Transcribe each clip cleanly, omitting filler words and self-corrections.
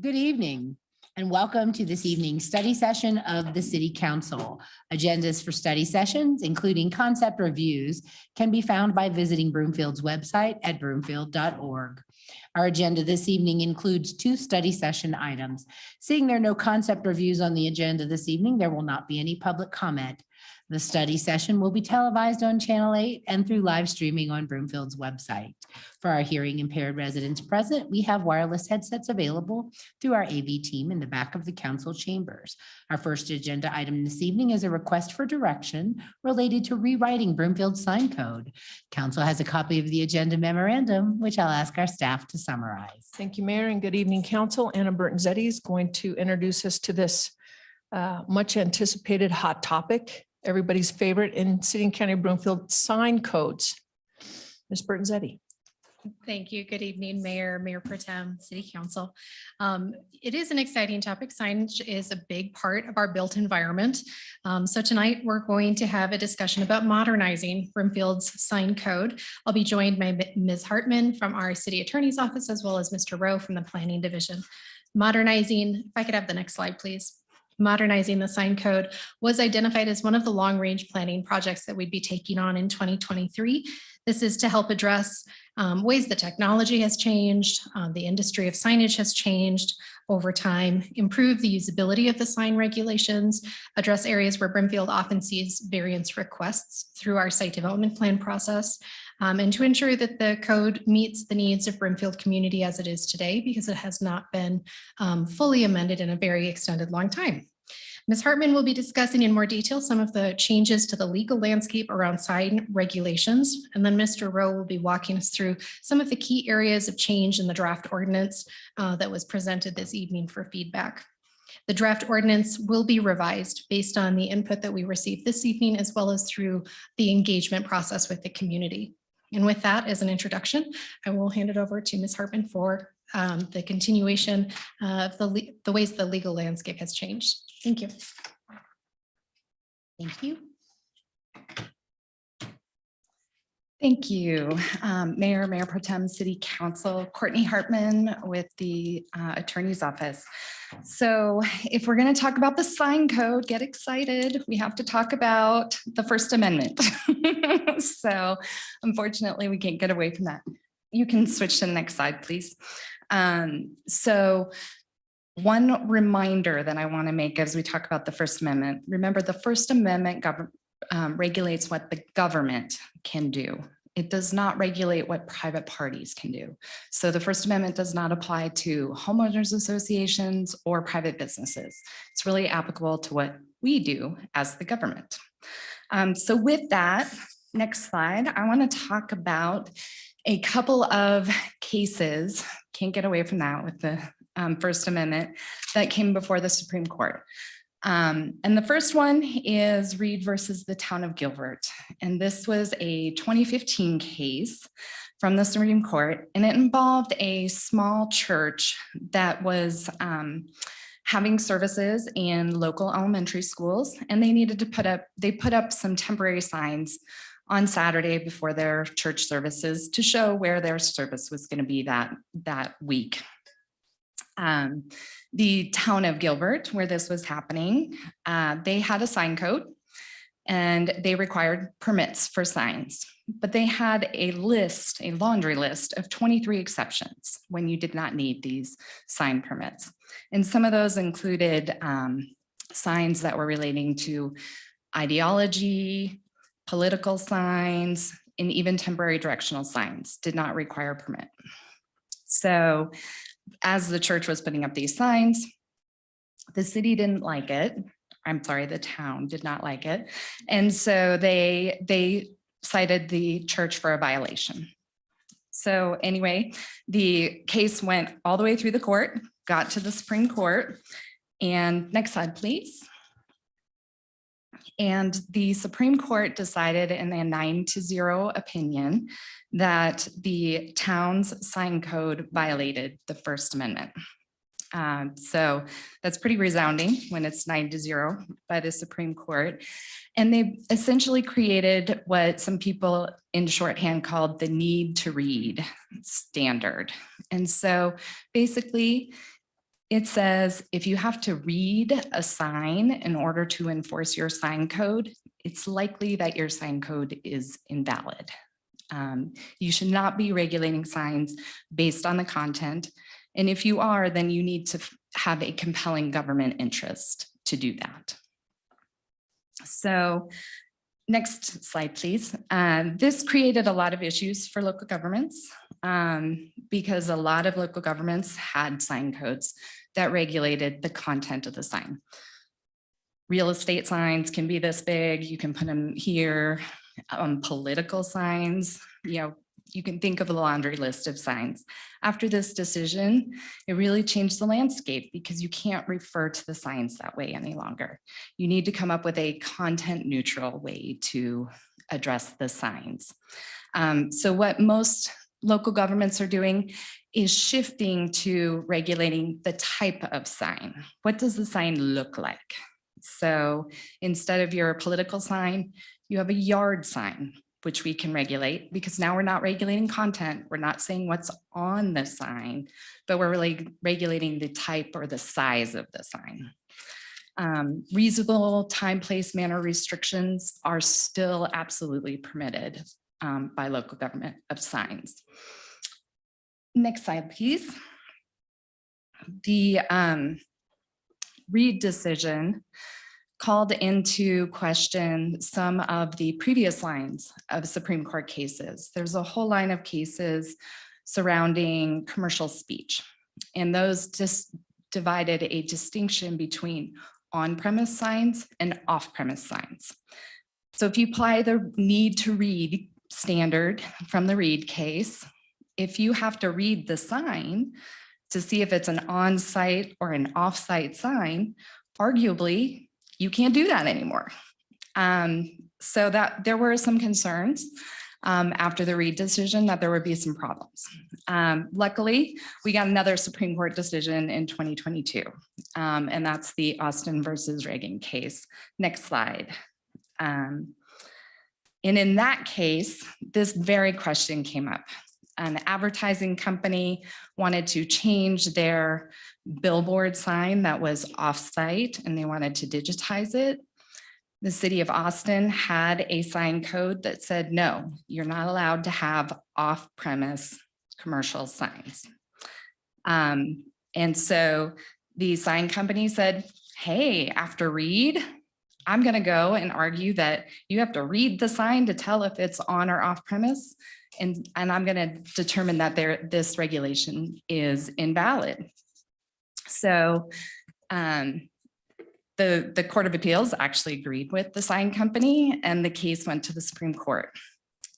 Good evening and welcome to this evening's study session of the City Council. Agendas for study sessions, including concept reviews, can be found by visiting Broomfield's website at broomfield.org. Our agenda this evening includes 2 study session items. Seeing there are no concept reviews on the agenda this evening, there will not be any public comment. The study session will be televised on Channel 8 and through live streaming on Broomfield's website. For our hearing impaired residents present, we have wireless headsets available through our AV team in the back of the council chambers. Our first agenda item this evening is a request for direction related to rewriting Broomfield's sign code. Council has a copy of the agenda memorandum, which I'll ask our staff to summarize. Thank you, Mayor, and good evening, Council. Anna Burton-Zetti is going to introduce us to this much anticipated hot topic, everybody's favorite in City and County of Broomfield, sign codes. Ms. Burton-Zetti. Thank you. Good evening, Mayor, Mayor Pro Tem, City Council. It is an exciting topic. Signage is a big part of our built environment. So tonight we're going to have a discussion about modernizing Broomfield's sign code. I'll be joined by Ms. Hartman from our City Attorney's Office, as well as Mr. Rowe from the Planning Division. Modernizing, if I could have the next slide, please. Modernizing the sign code was identified as one of the long-range planning projects that we'd be taking on in 2023. This is to help address ways that technology has changed, the industry of signage has changed over time, improve the usability of the sign regulations, address areas where Broomfield often sees variance requests through our site development plan process, and to ensure that the code meets the needs of Broomfield community as it is today, because it has not been fully amended in a very extended long time. Ms. Hartman will be discussing in more detail some of the changes to the legal landscape around sign regulations. And then Mr. Rowe will be walking us through some of the key areas of change in the draft ordinance that was presented this evening for feedback. The draft ordinance will be revised based on the input that we received this evening, as well as through the engagement process with the community. And with that, as an introduction, I will hand it over to Ms. Hartman for the continuation of the ways the legal landscape has changed. Thank you. Thank you. Thank you, Mayor, Mayor Pro Tem, City Council, Courtney Hartman with the Attorney's Office. So if we're going to talk about the sign code, get excited. We have to talk about the First Amendment. So unfortunately, we can't get away from that. You can switch to the next slide, please. So one reminder that I want to make as we talk about the First Amendment, remember the First Amendment regulates what the government can do. It does not regulate what private parties can do. So the First Amendment does not apply to homeowners associations or private businesses. It's really applicable to what we do as the government. So with that, next slide, I want to talk about a couple of cases, can't get away from that with the First Amendment, that came before the Supreme Court. And the first one is Reed versus the Town of Gilbert. And this was a 2015 case from the Supreme Court, and it involved a small church that was having services in local elementary schools, and they needed to put up some temporary signs on Saturday before their church services to show where their service was going to be that week. The Town of Gilbert, where this was happening, they had a sign code and they required permits for signs, but they had a laundry list of 23 exceptions when you did not need these sign permits. And some of those included signs that were relating to ideology, political signs, and even temporary directional signs did not require a permit. So as the church was putting up these signs, the city didn't like it. I'm sorry, the town did not like it. And so they cited the church for a violation. So anyway, the case went all the way through the court, got to the Supreme Court. And next slide, please. And the Supreme Court decided in a 9-0 opinion that the town's sign code violated the First Amendment. So that's pretty resounding when it's 9-0 by the Supreme Court. And they essentially created what some people in shorthand called the need to read standard. And so basically, It says if you have to read a sign in order to enforce your sign code, it's likely that your sign code is invalid. You should not be regulating signs based on the content. And if you are, then you need to have a compelling government interest to do that. So next slide, please. This created a lot of issues for local governments because a lot of local governments had sign codes that regulated the content of the sign. Real estate signs can be this big. You can put them here. Political signs, you can think of a laundry list of signs. After this decision, it really changed the landscape because you can't refer to the signs that way any longer. You need to come up with a content neutral way to address the signs. So what most local governments are doing is shifting to regulating the type of sign. What does the sign look like? So instead of your political sign, you have a yard sign, which we can regulate because now we're not regulating content. We're not saying what's on the sign, but we're really regulating the type or the size of the sign. Reasonable time, place, manner restrictions are still absolutely permitted by local government of signs. Next slide, please. The Reed decision called into question some of the previous lines of Supreme Court cases. There's a whole line of cases surrounding commercial speech, and those just divided a distinction between on-premise signs and off-premise signs. So if you apply the need to read standard from the Reed case, if you have to read the sign to see if it's an on-site or an off-site sign, arguably, you can't do that anymore. So that there were some concerns after the Reed decision that there would be some problems. Luckily, we got another Supreme Court decision in 2022, and that's the Austin versus Reagan case. Next slide. And in that case, this very question came up. An advertising company wanted to change their billboard sign that was off-site and they wanted to digitize it. The city of Austin had a sign code that said, no, you're not allowed to have off-premise commercial signs. And so the sign company said, hey, after Reed, I'm gonna go and argue that you have to read the sign to tell if it's on or off-premise. And I'm gonna determine that this regulation is invalid. So the Court of Appeals actually agreed with the sign company and the case went to the Supreme Court.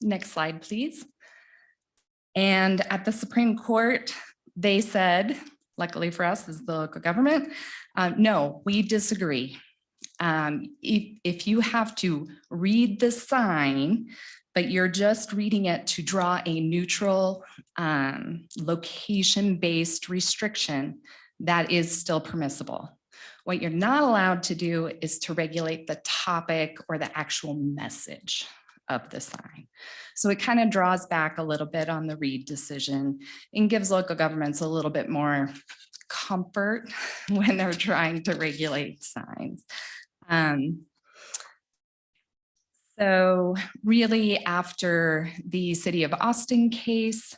Next slide, please. And at the Supreme Court, they said, luckily for us as the local government, no, we disagree. If you have to read the sign, but you're just reading it to draw a neutral location-based restriction, that is still permissible. What you're not allowed to do is to regulate the topic or the actual message of the sign. So it kind of draws back a little bit on the Reed decision and gives local governments a little bit more comfort when they're trying to regulate signs. So really after the City of Austin case,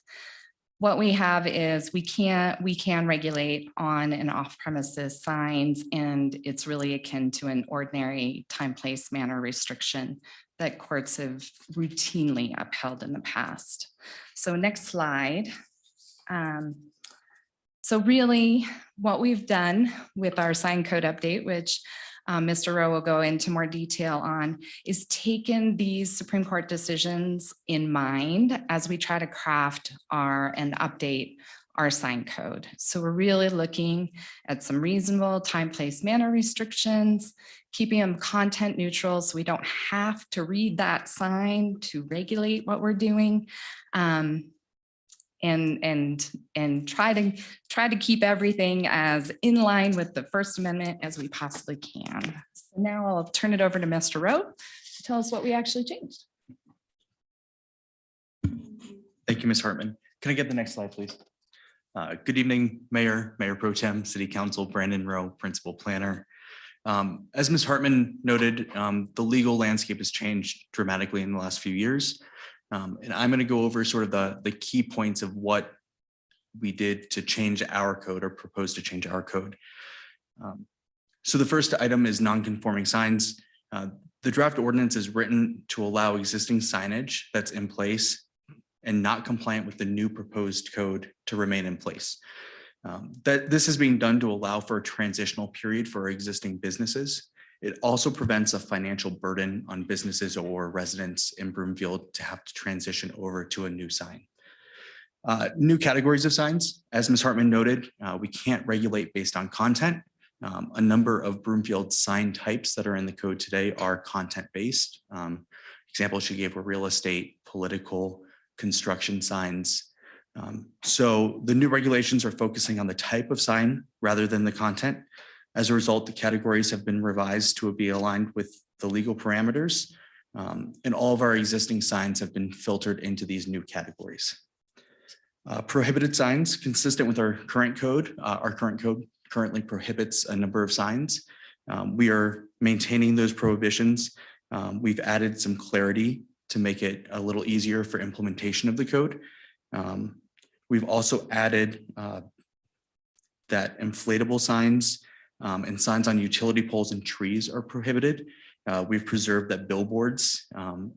what we have is we can regulate on and off premises signs, and it's really akin to an ordinary time, place, manner restriction that courts have routinely upheld in the past. So next slide. So really what we've done with our sign code update, which Mr. Rowe will go into more detail on, is taken these Supreme Court decisions in mind as we try to craft and update our sign code. So we're really looking at some reasonable time, place, manner restrictions, keeping them content neutral so we don't have to read that sign to regulate what we're doing. And try to keep everything as in line with the First Amendment as we possibly can. So now I'll turn it over to Mr. Rowe to tell us what we actually changed. Thank you, Ms. Hartman. Can I get the next slide, please? Good evening, Mayor, Mayor Pro Tem, City Council, Brandon Rowe, Principal Planner. As Ms. Hartman noted, the legal landscape has changed dramatically in the last few years. And I'm going to go over sort of the key points of what we did to change our code or propose to change our code. So the first item is non-conforming signs. The draft ordinance is written to allow existing signage that's in place and not compliant with the new proposed code to remain in place. That this is being done to allow for a transitional period for existing businesses. It also prevents a financial burden on businesses or residents in Broomfield to have to transition over to a new sign. New categories of signs, as Ms. Hartman noted, we can't regulate based on content. A number of Broomfield sign types that are in the code today are content-based. Examples she gave were real estate, political, construction signs. So the new regulations are focusing on the type of sign rather than the content. As a result, the categories have been revised to be aligned with the legal parameters. And all of our existing signs have been filtered into these new categories. Prohibited signs, consistent with our current code currently prohibits a number of signs. We are maintaining those prohibitions. We've added some clarity to make it a little easier for implementation of the code. We've also added that inflatable signs and signs on utility poles and trees are prohibited. We've preserved that billboards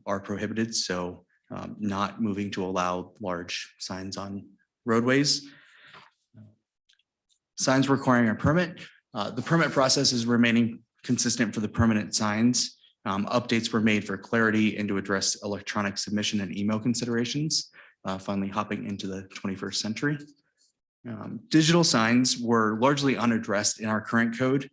are prohibited, so not moving to allow large signs on roadways. Signs requiring a permit. The permit process is remaining consistent for the permanent signs. Updates were made for clarity and to address electronic submission and email considerations, finally hopping into the 21st century. Digital signs were largely unaddressed in our current code.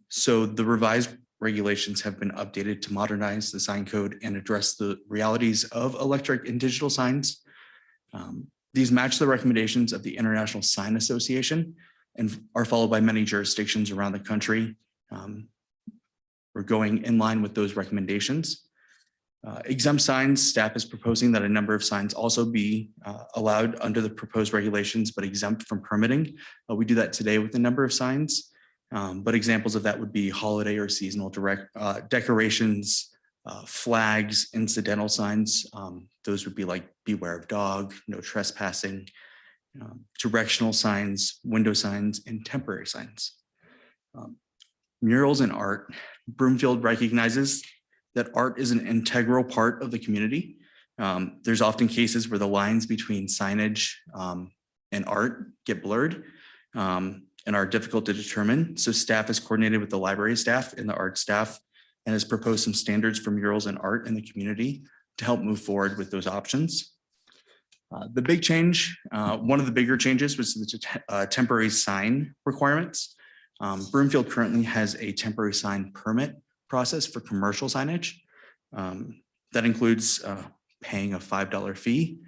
So the revised regulations have been updated to modernize the sign code and address the realities of electric and digital signs. These match the recommendations of the International Sign Association and are followed by many jurisdictions around the country. We're going in line with those recommendations. Exempt signs, staff is proposing that a number of signs also be allowed under the proposed regulations, but exempt from permitting. We do that today with a number of signs, but examples of that would be holiday or seasonal decorations, flags, incidental signs. Those would be like beware of dog, no trespassing, directional signs, window signs, and temporary signs. Murals and art. Broomfield recognizes that art is an integral part of the community. There's often cases where the lines between signage and art get blurred and are difficult to determine. So staff has coordinated with the library staff and the art staff and has proposed some standards for murals and art in the community to help move forward with those options. The big change, one of the bigger changes was the temporary sign requirements. Broomfield currently has a temporary sign permit process for commercial signage. That includes paying a $5 fee,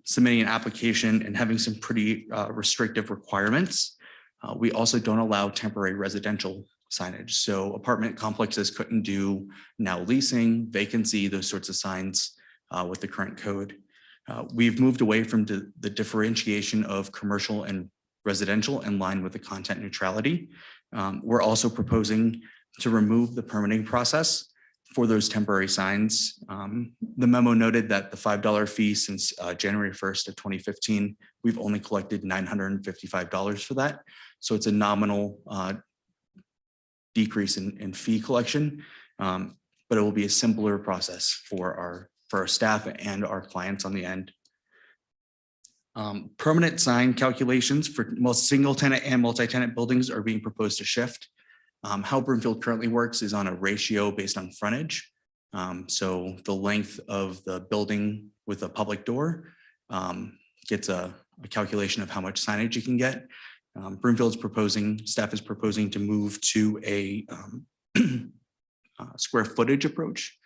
submitting an application and having some pretty restrictive requirements. We also don't allow temporary residential signage. So apartment complexes couldn't do now leasing, vacancy, those sorts of signs with the current code. We've moved away from the differentiation of commercial and residential in line with the content neutrality. We're also proposing to remove the permitting process for those temporary signs. The memo noted that the $5 fee since January 1st of 2015, we've only collected $955 for that. So it's a nominal decrease in fee collection, but it will be a simpler process for our staff and our clients on the end. Permanent sign calculations for most single tenant and multi-tenant buildings are being proposed to shift. How Broomfield currently works is on a ratio based on frontage. So the length of the building with a public door gets a calculation of how much signage you can get. Staff is proposing to move to a square footage approach.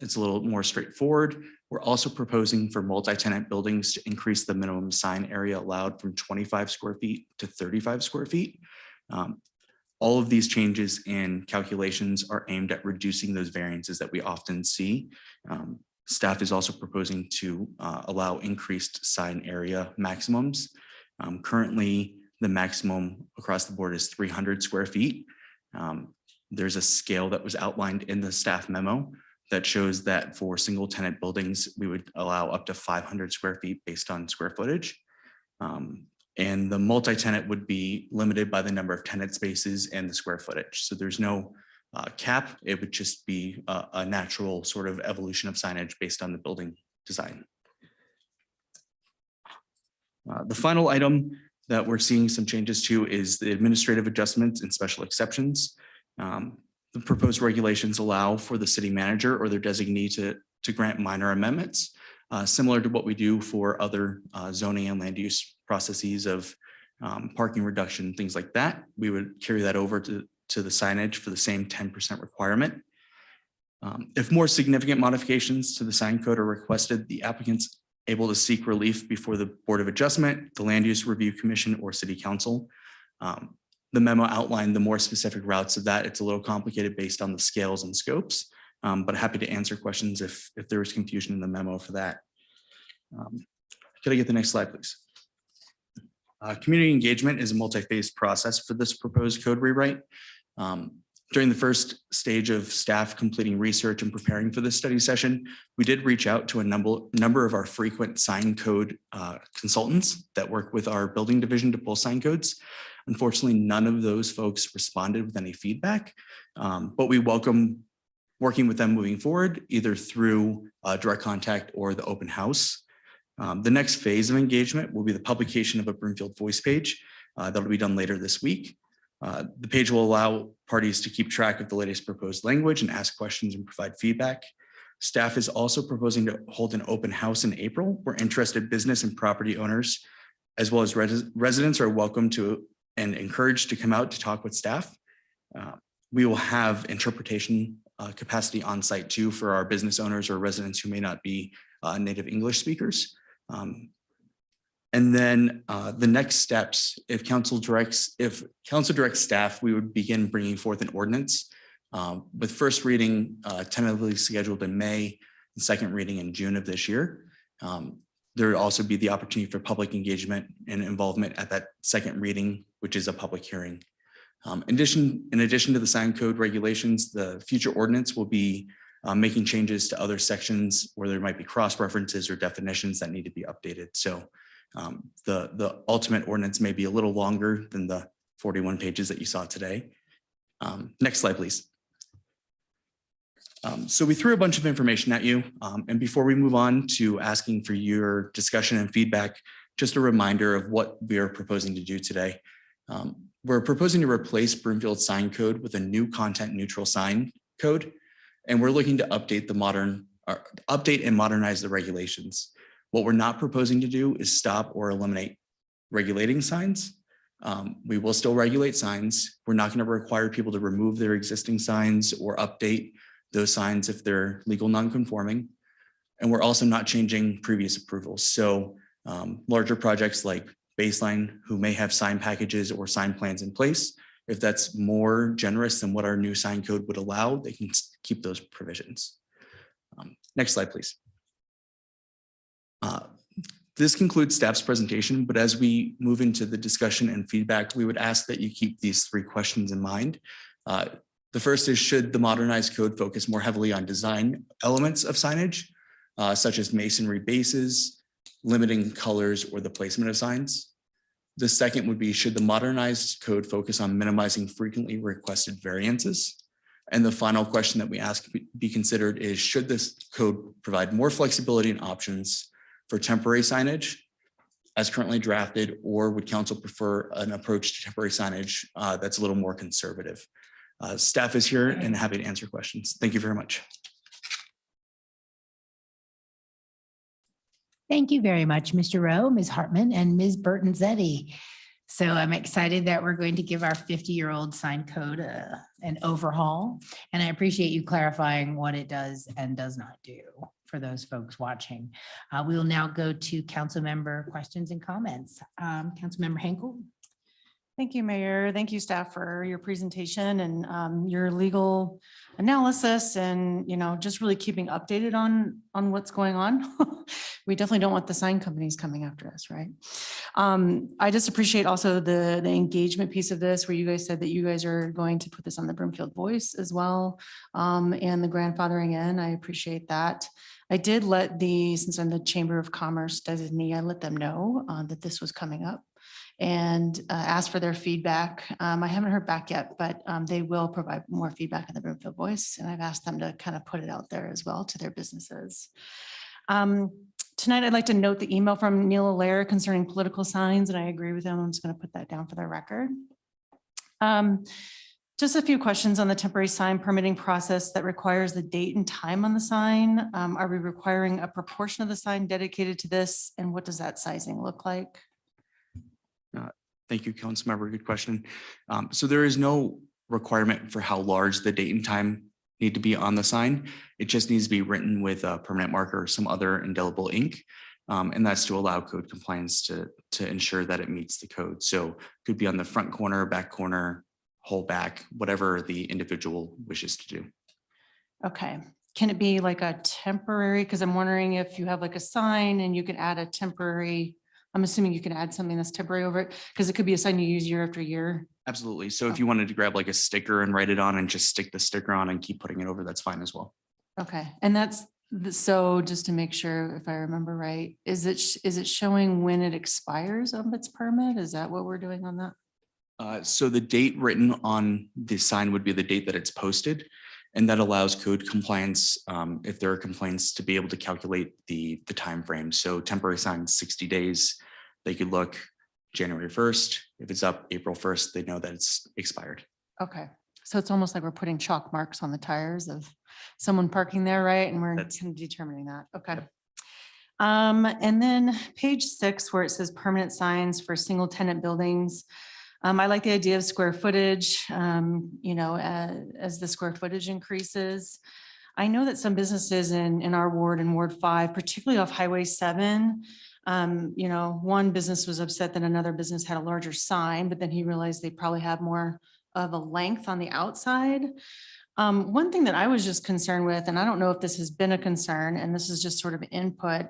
It's a little more straightforward. We're also proposing for multi-tenant buildings to increase the minimum sign area allowed from 25 square feet to 35 square feet. All of these changes in calculations are aimed at reducing those variances that we often see. Staff is also proposing to allow increased sign area maximums. Currently, the maximum across the board is 300 square feet. There's a scale that was outlined in the staff memo that shows that for single tenant buildings, we would allow up to 500 square feet based on square footage. And the multi-tenant would be limited by the number of tenant spaces and the square footage. So there's no cap. It would just be a natural sort of evolution of signage based on the building design. The final item that we're seeing some changes to is the administrative adjustments and special exceptions. The proposed regulations allow for the city manager or their designee to grant minor amendments, similar to what we do for other zoning and land use processes of parking reduction, things like that. We would carry that over to the signage for the same 10% requirement. If more significant modifications to the sign code are requested, the applicant's able to seek relief before the Board of Adjustment, the Land Use Review Commission, or City Council. The memo outlined the more specific routes of that. It's a little complicated based on the scales and scopes, but happy to answer questions if there was confusion in the memo for that. Could I get the next slide, please? Community engagement is a multi-phase process for this proposed code rewrite. During the first stage of staff completing research and preparing for this study session, we did reach out to a number of our frequent sign code consultants that work with our building division to pull sign codes. Unfortunately, none of those folks responded with any feedback, but we welcome working with them moving forward, either through direct contact or the open house. The next phase of engagement will be the publication of a Broomfield Voice page that'll be done later this week. The page will allow parties to keep track of the latest proposed language and ask questions and provide feedback. Staff is also proposing to hold an open house in April where interested business and property owners, as well as residents, are welcome to and encouraged to come out to talk with staff. We will have interpretation capacity on site too for our business owners or residents who may not be native English speakers. And then the next steps, if council directs staff, we would begin bringing forth an ordinance with first reading tentatively scheduled in May and second reading in June of this year. There would also be the opportunity for public engagement and involvement at that second reading, which is a public hearing. In addition to the sign code regulations, the future ordinance will be making changes to other sections where there might be cross references or definitions that need to be updated. So the ultimate ordinance may be a little longer than the 41 pages that you saw today. Next slide, please. So we threw a bunch of information at you. And before we move on to asking for your discussion and feedback, just a reminder of what we are proposing to do today. We're proposing to replace Broomfield sign code with a new content neutral sign code. And we're looking to update and modernize the regulations. What we're not proposing to do is stop or eliminate regulating signs. We will still regulate signs. We're not going to require people to remove their existing signs or update those signs if they're legal non-conforming. And we're also not changing previous approvals. So larger projects like Baseline, who may have sign packages or sign plans in place, if that's more generous than what our new sign code would allow, they can keep those provisions. Next slide, please. This concludes staff's presentation, but as we move into the discussion and feedback, we would ask that you keep these three questions in mind. The first is, should the modernized code focus more heavily on design elements of signage, such as masonry bases, limiting colors, or the placement of signs? The second would be, should the modernized code focus on minimizing frequently requested variances? And the final question that we ask be considered is, should this code provide more flexibility and options for temporary signage as currently drafted, or would council prefer an approach to temporary signage that's a little more conservative? Staff is here and happy to answer questions. Thank you very much. Thank you very much, Mr. Rowe, Ms. Hartman, and Ms. Burton-Zetti. So I'm excited that we're going to give our 50-year-old sign code an overhaul. And I appreciate you clarifying what it does and does not do for those folks watching. We will now go to council member questions and comments. Councilmember Henkel. Thank you, Mayor. Thank you, staff, for your presentation and your legal analysis and, just really keeping updated on what's going on. We definitely don't want the sign companies coming after us, right? I just appreciate also the engagement piece of this, where you guys said that you guys are going to put this on the Broomfield Voice as well, and the grandfathering in. I appreciate that. I did since I'm the Chamber of Commerce designee, I let them know that this was coming up and ask for their feedback. I haven't heard back yet, but they will provide more feedback in the Broomfield Voice. And I've asked them to kind of put it out there as well to their businesses. Tonight, I'd like to note the email from Neil Allaire concerning political signs, and I agree with him. I'm just going to put that down for the record. Just a few questions on the temporary sign permitting process that requires the date and time on the sign. Are we requiring a proportion of the sign dedicated to this? And what does that sizing look like? Thank you, Councilmember. Good question. So there is no requirement for how large the date and time need to be on the sign. It just needs to be written with a permanent marker or some other indelible ink. And that's to allow code compliance to ensure that it meets the code. So it could be on the front corner, back corner, whole back, whatever the individual wishes to do. Okay. Can it be like a temporary? Because I'm wondering if you have like a sign and you can add a temporary, I'm assuming you can add something that's temporary over it, because it could be a sign you use year after year. Absolutely. So if you wanted to grab like a sticker and write it on and just stick the sticker on and keep putting it over, that's fine as well. Okay. And so just to make sure if I remember right, is it showing when it expires of its permit? Is that what we're doing on that? So the date written on the sign would be the date that it's posted. And that allows code compliance, if there are complaints, to be able to calculate the time frame. So temporary signs, 60 days, they could look January 1st. If it's up April 1st, they know that it's expired. Okay. So it's almost like we're putting chalk marks on the tires of someone parking there, right? And we're kind of determining that. Okay. And then page 6, where it says permanent signs for single tenant buildings. I like the idea of square footage, as the square footage increases. I know that some businesses in our ward, in Ward 5, particularly off Highway 7, one business was upset that another business had a larger sign, but then he realized they probably have more of a length on the outside. One thing that I was just concerned with, and I don't know if this has been a concern, and this is just sort of input,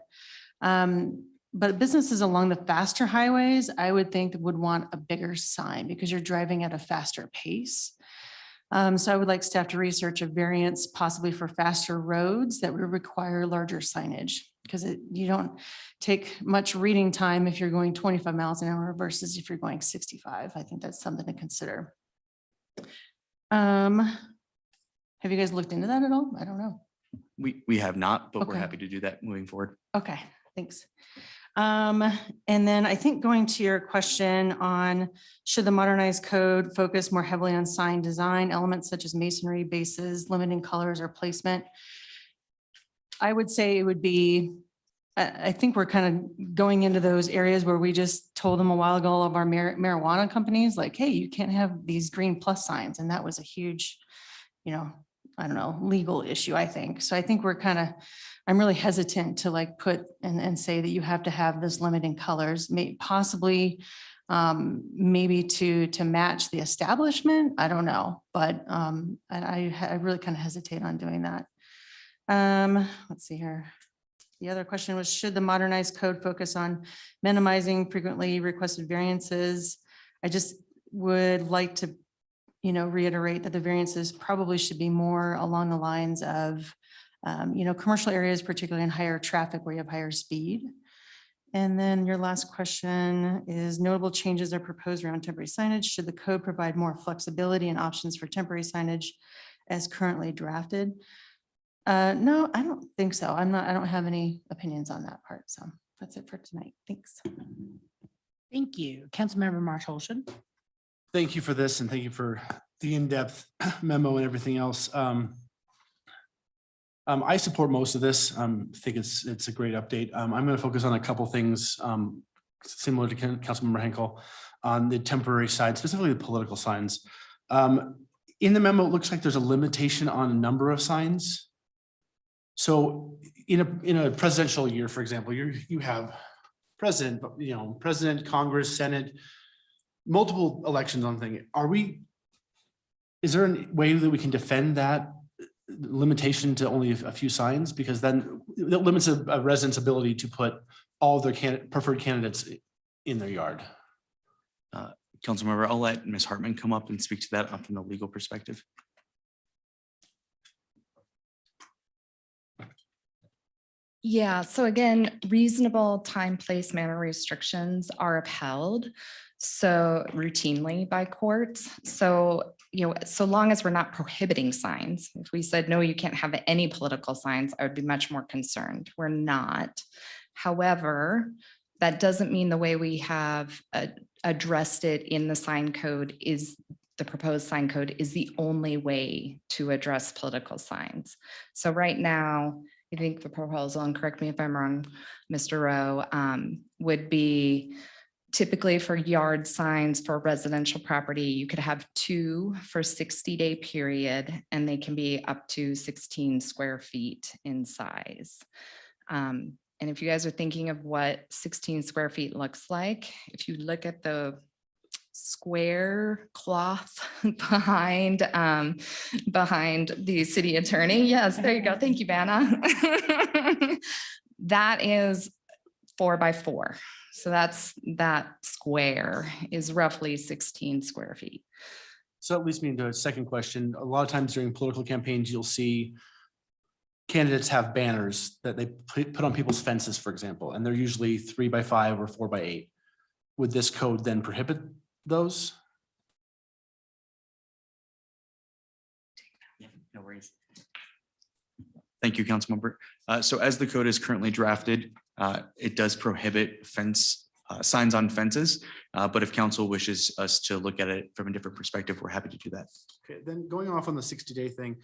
but businesses along the faster highways, I would think would want a bigger sign because you're driving at a faster pace. So I would like staff to research a variance possibly for faster roads that would require larger signage, because you don't take much reading time if you're going 25 miles an hour versus if you're going 65. I think that's something to consider. Have you guys looked into that at all? I don't know. We have not, but we're Okay. happy to do that moving forward. Okay, thanks. And then I think going to your question on should the modernized code focus more heavily on sign design elements such as masonry, bases, limiting colors or placement? I would say it would be, I think we're kind of going into those areas where we just told them a while ago, all of our marijuana companies, like, hey, you can't have these green plus signs. And that was a huge, I don't know, legal issue, I think. So I think I'm really hesitant to like put and say that you have to have this limiting colors, possibly maybe to match the establishment. I don't know, but I really kind of hesitate on doing that. Let's see here. The other question was, should the modernized code focus on minimizing frequently requested variances? I just would like to, reiterate that the variances probably should be more along the lines of, commercial areas, particularly in higher traffic where you have higher speed. And then your last question is notable changes are proposed around temporary signage. Should the code provide more flexibility and options for temporary signage as currently drafted? No, I don't think so. I don't have any opinions on that part. So that's it for tonight. Thanks. Thank you. Councilmember Marshall. Thank you for this and thank you for the in-depth memo and everything else. I support most of this. I think it's a great update. I'm going to focus on a couple things similar to Councilmember Henkel on the temporary side, specifically the political signs. In the memo, it looks like there's a limitation on a number of signs. So in a presidential year, for example, you have president, Congress, Senate, multiple elections on thing. Is there a way that we can defend that limitation to only a few signs? Because then it limits a resident's ability to put all their preferred candidates in their yard. Councilmember, I'll let Ms. Hartman come up and speak to that from the legal perspective. Yeah, so again, reasonable time, place, manner restrictions are upheld so routinely by courts. So, so long as we're not prohibiting signs, if we said, no, you can't have any political signs, I would be much more concerned. We're not. However, that doesn't mean the way we have addressed it in the sign code is the proposed sign code is the only way to address political signs. So right now, I think the proposal, and correct me if I'm wrong, Mr. Rowe, would be typically for yard signs for residential property, you could have 2 for 60-day period, and they can be up to 16 square feet in size. And if you guys are thinking of what 16 square feet looks like, if you look at the square cloth behind the city attorney. Yes, there you go. Thank you, Vanna. That is 4 by 4. So that square is roughly 16 square feet. So that leads me into a second question. A lot of times during political campaigns, you'll see candidates have banners that they put on people's fences, for example, and they're usually 3 by 5 or 4 by 8. Would this code then prohibit those? Yeah, no worries. Thank you, Councilmember. So as the code is currently drafted, it does prohibit signs on fences. But if council wishes us to look at it from a different perspective, we're happy to do that. Okay, then going off on the 60-day thing,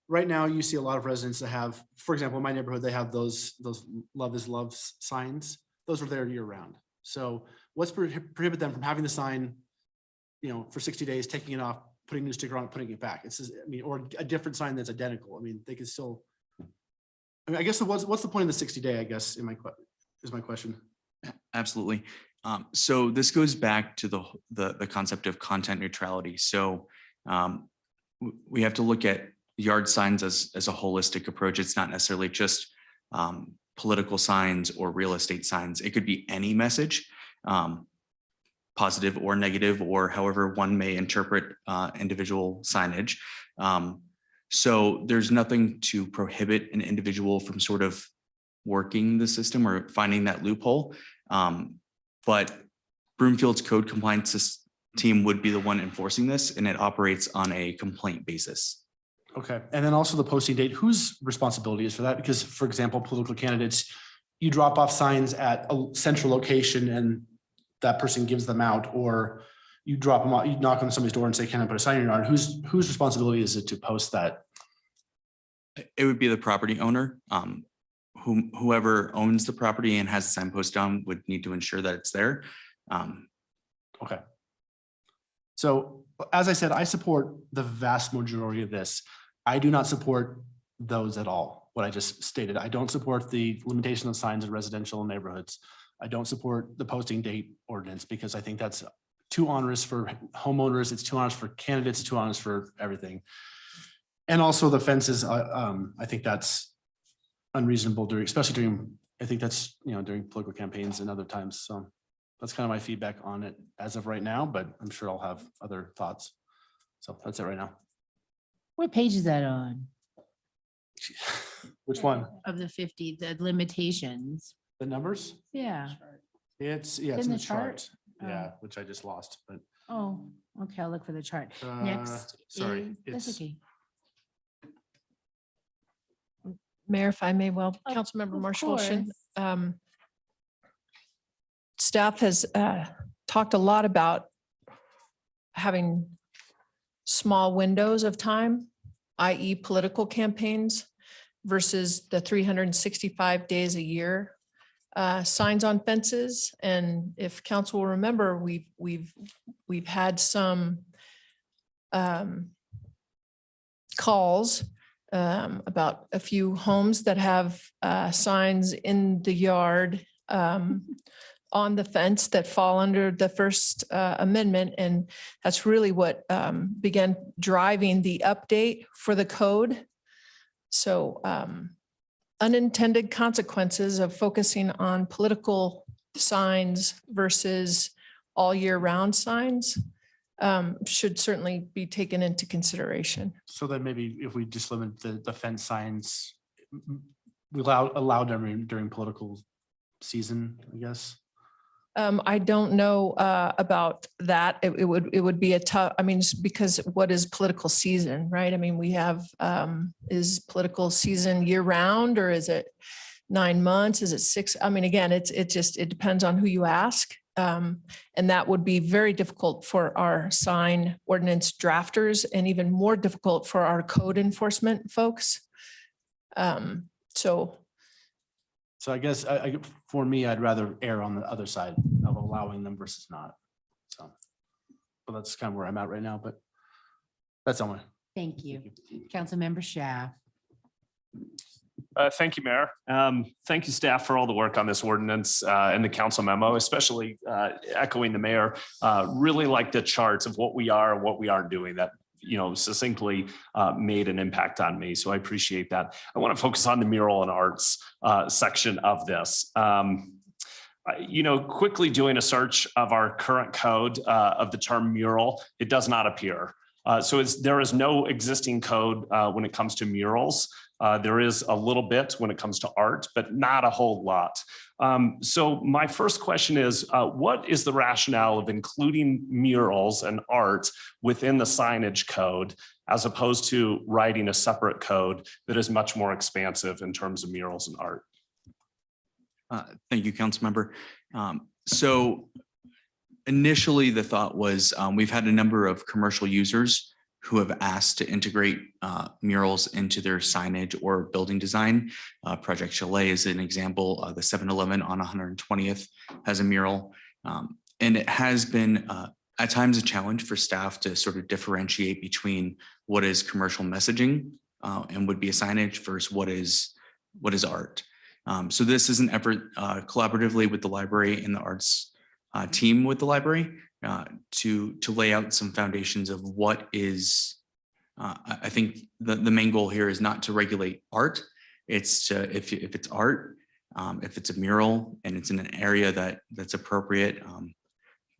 right now you see a lot of residents that have, for example, in my neighborhood, they have those love is love signs. Those are there year round. So what's prohibit them from having the sign, for 60 days, taking it off, putting a new sticker on it, putting it back? Or a different sign that's identical. They can still, I guess what's the point of the 60-day, I guess, is my question. Absolutely. So this goes back to the concept of content neutrality. So we have to look at yard signs as a holistic approach. It's not necessarily just political signs or real estate signs. It could be any message, positive or negative, or however one may interpret individual signage. So there's nothing to prohibit an individual from sort of working the system or finding that loophole. But Broomfield's code compliance team would be the one enforcing this, and it operates on a complaint basis. Okay, and then also the posting date, whose responsibility is for that? Because, for example, political candidates, you drop off signs at a central location and that person gives them out, or you drop them off, you knock on somebody's door and say, can I put a sign in your yard? Whose responsibility is it to post that? It would be the property owner. Whoever owns the property and has the sign posted on would need to ensure that it's there. Okay. So as I said, I support the vast majority of this. I do not support those at all, what I just stated. I don't support the limitation of signs in residential neighborhoods. I don't support the posting date ordinance because I think that's too onerous for homeowners. It's too onerous for candidates, it's too onerous for everything. And also the fences, I think that's unreasonable especially during, I think that's, during political campaigns and other times. So that's kind of my feedback on it as of right now, but I'm sure I'll have other thoughts. So that's it right now. What page is that on? Which one? Of the 50, the limitations. The numbers? Yeah. It's in in the the chart. Oh. Yeah, which I just lost, but Oh, okay. I'll look for the chart. Next. sorry, That's it's- okay. Mayor, if I may, well, Of- Councilmember of Marshall, course. staff has talked a lot about having small windows of time, i.e. political campaigns versus the 365 days a year signs on fences. And if council will remember, we've had some calls about a few homes that have signs in the yard on the fence that fall under the First Amendment. And that's really what began driving the update for the code. So unintended consequences of focusing on political signs versus all year round signs should certainly be taken into consideration. So then maybe if we just limit the fence signs, we allow them during political season, I guess. I don't know about that. It would be a tough, I mean, because what is political season, right? I mean, we have, is political season year round, or is it 9 months? Is it 6? I mean, again, it depends on who you ask. And that would be very difficult for our sign ordinance drafters, and even more difficult for our code enforcement folks. So I guess for me, I'd rather err on the other side of allowing them versus not. So, but that's kind of where I'm at right now, but that's all. Thank you. Councilmember Schaaf. Thank you, Mayor. Thank you, staff, for all the work on this ordinance and the council memo, especially echoing the mayor. Really like the charts of what we are and what we aren't doing. That succinctly made an impact on me. So I appreciate that. I want to focus on the mural and arts section of this. Quickly doing a search of our current code of the term mural, it does not appear. So there is no existing code when it comes to murals. There is a little bit when it comes to art, but not a whole lot. So my first question is, what is the rationale of including murals and art within the signage code, as opposed to writing a separate code that is much more expansive in terms of murals and art? Thank you, Councilmember. So initially the thought was we've had a number of commercial users who have asked to integrate murals into their signage or building design. Project Chalet is an example. The 7-Eleven on 120th has a mural. And it has been at times a challenge for staff to sort of differentiate between what is commercial messaging and would be a signage versus what is art. So this is an effort collaboratively with the library and the arts team with the library to lay out some foundations of what is, I think the main goal here is not to regulate art. It's to, if it's art, if it's a mural and it's in an area that's appropriate,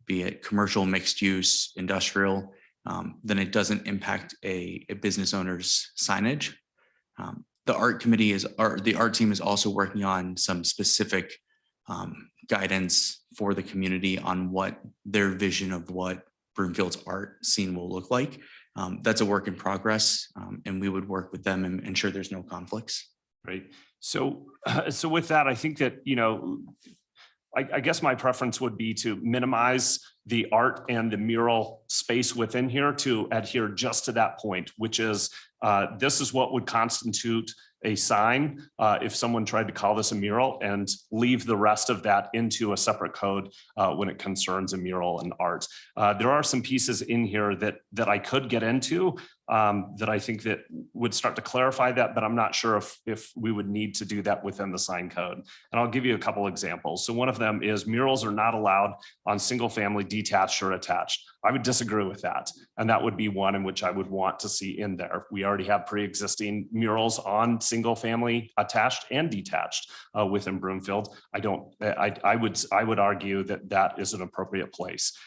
be it commercial, mixed use, industrial, then it doesn't impact a business owner's signage. The art committee the art team is also working on some specific guidance for the community on what their vision of what Broomfield's art scene will look like. That's a work in progress, and we would work with them and ensure there's no conflicts. Right. So with that, I think that, I guess my preference would be to minimize the art and the mural space within here to adhere just to that point, which is this is what would constitute a sign if someone tried to call this a mural, and leave the rest of that into a separate code when it concerns a mural and art. There are some pieces in here that I could get into that I think that would start to clarify that, but I'm not sure if we would need to do that within the sign code. And I'll give you a couple examples. So one of them is murals are not allowed on single family detached or attached. I would disagree with that. And that would be one in which I would want to see in there. We already have pre-existing murals on single family attached and detached within Broomfield. I would argue that is an appropriate place.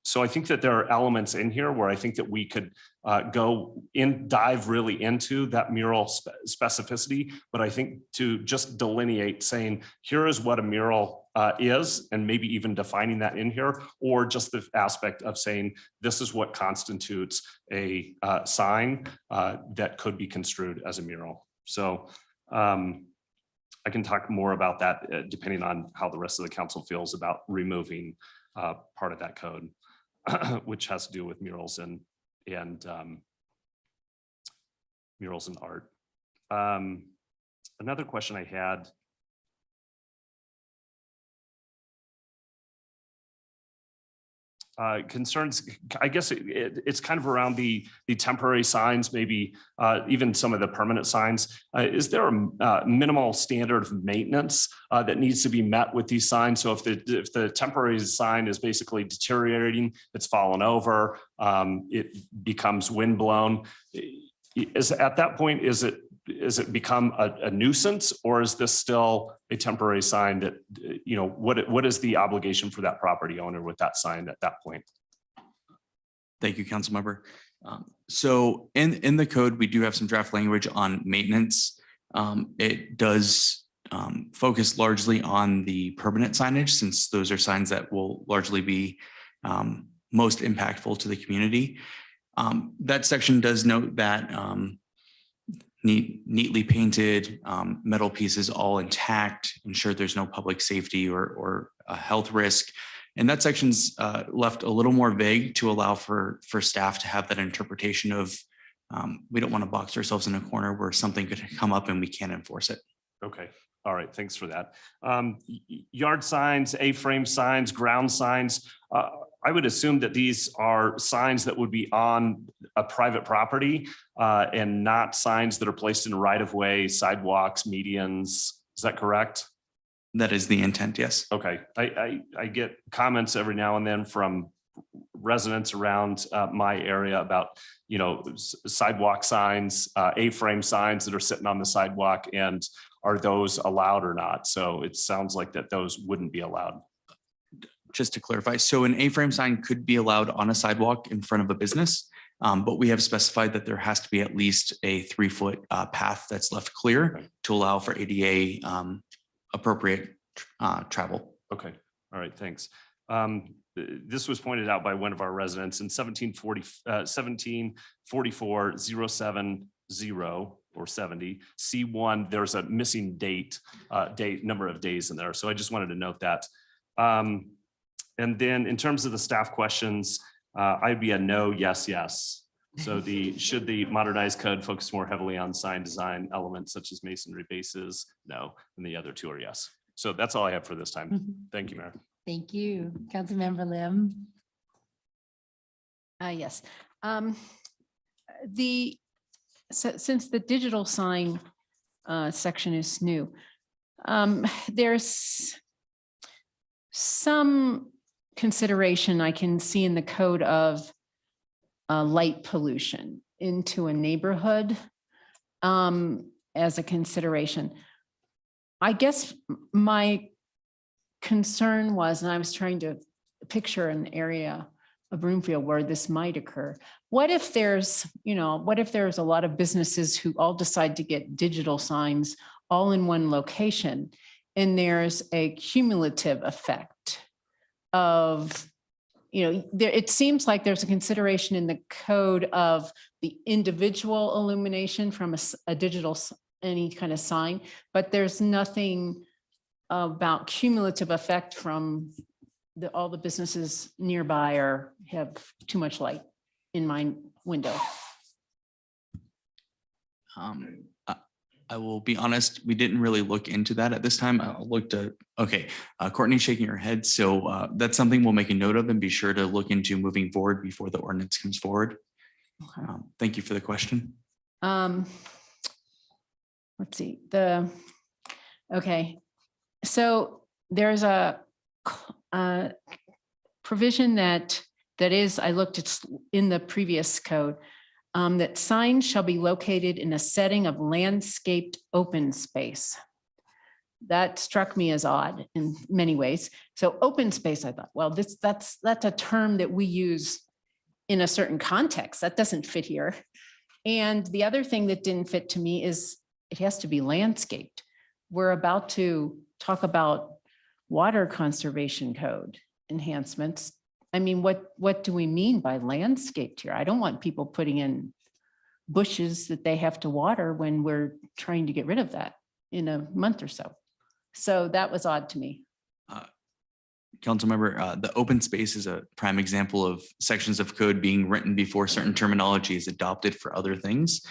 So I think that there are elements in here where I think that we could dive really into that mural specificity, but I think to just delineate saying, here is what a mural is, and maybe even defining that in here, or just the aspect of saying, this is what constitutes a sign that could be construed as a mural. So I can talk more about that depending on how the rest of the council feels about removing part of that code, which has to do with murals and murals and art. Another question I had. concerns, I guess it's kind of around the temporary signs, maybe even some of the permanent signs. Is there a minimal standard of maintenance that needs to be met with these signs? So if the temporary sign is basically deteriorating, it's fallen over, it becomes windblown. At that point, is it become a nuisance, or is this still a temporary sign that, what is the obligation for that property owner with that sign at that point? Thank you, council member. So in the code, we do have some draft language on maintenance. It does focus largely on the permanent signage, since those are signs that will largely be most impactful to the community. That section does note that neatly painted metal pieces all intact, ensure there's no public safety or health risk. And that section's left a little more vague to allow for staff to have that interpretation of we don't want to box ourselves in a corner where something could come up and we can't enforce it. Okay. All right. Thanks for that. Yard signs, A-frame signs, ground signs. I would assume that these are signs that would be on a private property and not signs that are placed in right-of-way, sidewalks, medians. Is that correct? That is the intent, yes. Okay. I get comments every now and then from residents around my area about, sidewalk signs, A-frame signs that are sitting on the sidewalk, and are those allowed or not? So it sounds like that those wouldn't be allowed. Just to clarify, so an A-frame sign could be allowed on a sidewalk in front of a business, but we have specified that there has to be at least a 3-foot path that's left clear to allow for ADA appropriate travel. Okay. All right. Thanks. This was pointed out by one of our residents in 1744-070 or 70 C1. There's a missing date number of days in there. So I just wanted to note that. And then in terms of the staff questions, I'd be a no, yes, yes. So should the modernized code focus more heavily on sign design elements such as masonry bases? No, and the other two are yes. So that's all I have for this time. Thank you, Mayor. Thank you. Councilmember Lim. Yes. Since the digital sign section is new, there's some consideration I can see in the code of light pollution into a neighborhood as a consideration. I guess my concern was, and I was trying to picture an area of Broomfield where this might occur. What if there's, what if there's a lot of businesses who all decide to get digital signs all in one location, and there's a cumulative effect of, it seems like there's a consideration in the code of the individual illumination from a digital, any kind of sign, but there's nothing about cumulative effect from all the businesses nearby or have too much light in my window. I will be honest, we didn't really look into that at this time. I looked at, okay, Courtney's shaking her head. So that's something we'll make a note of and be sure to look into moving forward before the ordinance comes forward. Okay. Thank you for the question. Let's see, okay. So there's a provision that is, I looked at in the previous code, that signs shall be located in a setting of landscaped open space. That struck me as odd in many ways. So open space, I thought, well, that's a term that we use in a certain context. That doesn't fit here. And the other thing that didn't fit to me is it has to be landscaped. We're about to talk about water conservation code enhancements. I mean, what do we mean by landscaped here? I don't want people putting in bushes that they have to water when we're trying to get rid of that in a month or so. So that was odd to me. Councilmember, the open space is a prime example of sections of code being written before certain terminology is adopted for other things.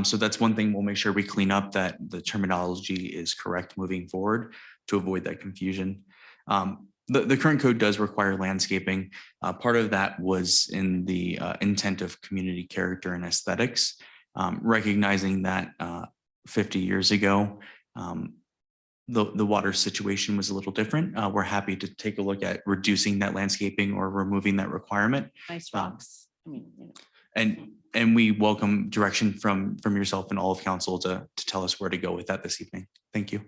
So that's one thing we'll make sure we clean up, that the terminology is correct moving forward to avoid that confusion. The current code does require landscaping. Part of that was in the intent of community character and aesthetics, recognizing that 50 years ago, the water situation was a little different. We're happy to take a look at reducing that landscaping or removing that requirement. Nice rocks. I mean, you know. And we welcome direction from yourself and all of council to tell us where to go with that this evening. Thank you.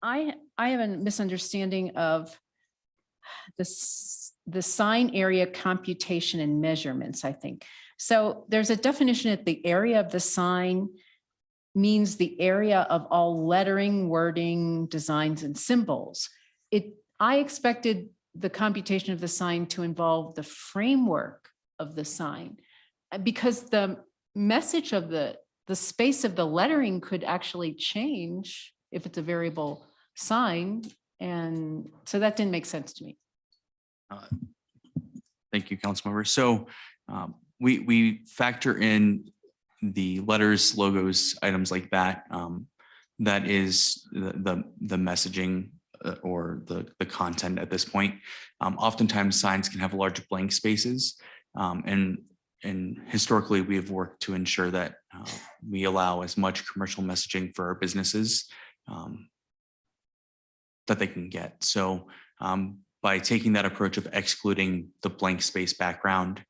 I have a misunderstanding of the sign area computation and measurements, I think. So there's a definition that the area of the sign means the area of all lettering, wording, designs, and symbols. I expected the computation of the sign to involve the framework of the sign, because the message of the space of the lettering could actually change if it's a variable sign. And so that didn't make sense to me. Thank you, Councilmember. So we factor in the letters, logos, items like that. That is the messaging or the content at this point. Oftentimes signs can have large blank spaces. And historically, we have worked to ensure that we allow as much commercial messaging for our businesses that they can get. So by taking that approach of excluding the blank space background,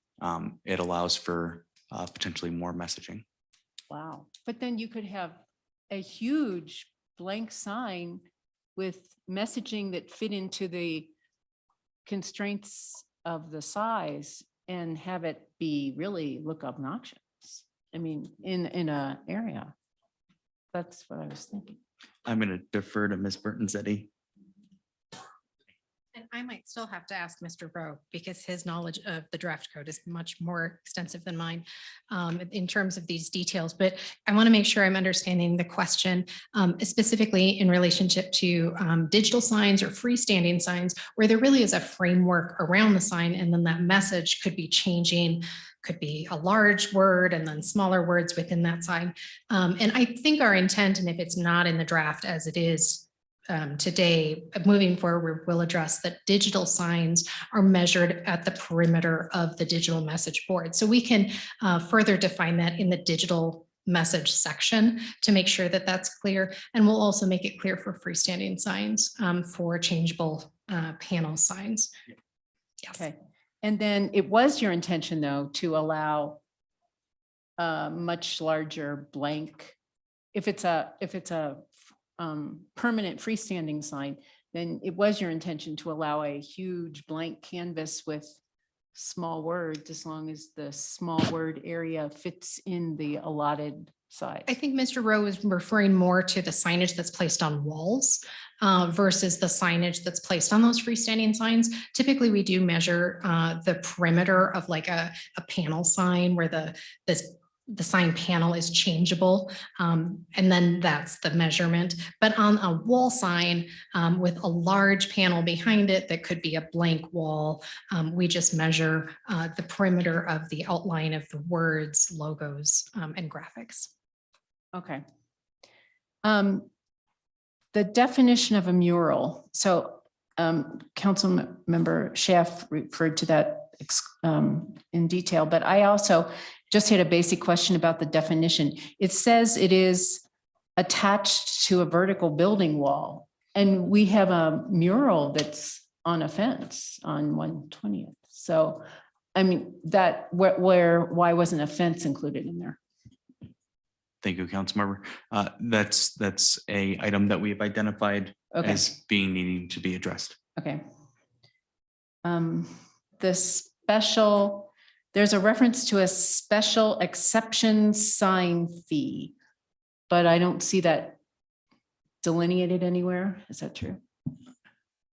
it allows for potentially more messaging. Wow. But then you could have a huge blank sign with messaging that fit into the constraints of the size and have it really look obnoxious. I mean, in a area. That's what I was thinking. I'm going to defer to Ms. Burton-Zetti. And I might still have to ask Mr. Rowe, because his knowledge of the draft code is much more extensive than mine in terms of these details. But I want to make sure I'm understanding the question specifically in relationship to digital signs or freestanding signs, where there really is a framework around the sign, and then that message could be changing, could be a large word and then smaller words within that sign. And I think our intent, and if it's not in the draft as it is today, moving forward, we'll address that digital signs are measured at the perimeter of the digital message board. So we can further define that in the digital message section to make sure that that's clear. And we'll also make it clear for freestanding signs for changeable panel signs. Yes. Okay. And then it was your intention, though, to allow a much larger blank. If it's a permanent freestanding sign, then it was your intention to allow a huge blank canvas with small words, as long as the small word area fits in the allotted size. I think Mr. Rowe is referring more to the signage that's placed on walls versus the signage that's placed on those freestanding signs. Typically, we do measure the perimeter of like a panel sign where the sign panel is changeable, and then that's the measurement. But on a wall sign with a large panel behind it that could be a blank wall, we just measure the perimeter of the outline of the words, logos, and graphics. Okay. The definition of a mural. So Council Member Schaaf referred to that in detail, but I also just had a basic question about the definition. It says it is attached to a vertical building wall, and we have a mural that's on a fence on 120th. So, I mean, why wasn't a fence included in there? Thank you, Councilmember. That's a item that we've identified as being needing to be addressed. Okay. There's a reference to a special exception sign fee, but I don't see that delineated anywhere. Is that true?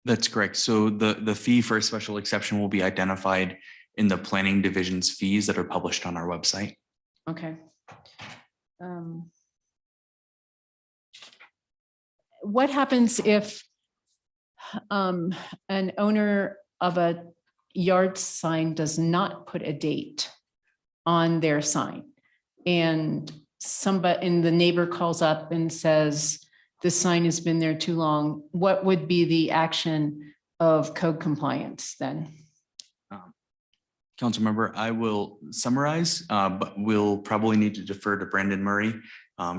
That's correct. So the fee for a special exception will be identified in the planning division's fees that are published on our website. Okay. What happens if an owner of a yard sign does not put a date on their sign, and somebody in the neighbor calls up and says, this sign has been there too long, what would be the action of code compliance then? Councilmember, I will summarize, but we'll probably need to defer to Brandon Murray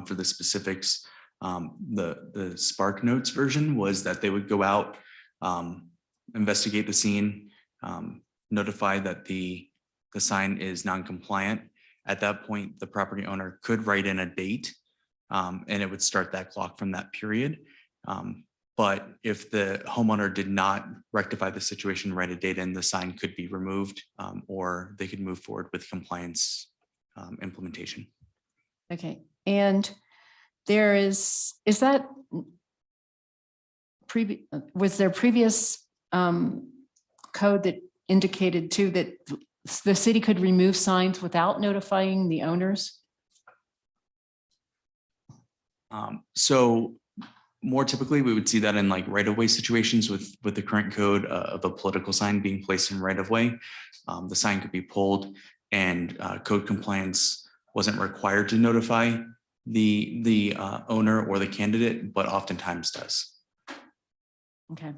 for the specifics. The Spark Notes version was that they would go out, investigate the scene, notify that the sign is non-compliant. At that point, the property owner could write in a date, and it would start that clock from that period. But if the homeowner did not rectify the situation, write a date in, the sign could be removed, or they could move forward with compliance implementation. Okay, and there is that was there previous code that indicated too that the city could remove signs without notifying the owners? So more typically, we would see that in like right-of-way situations with the current code of a political sign being placed in right-of-way. The sign could be pulled, and code compliance wasn't required to notify the owner or the candidate, but oftentimes does. Okay.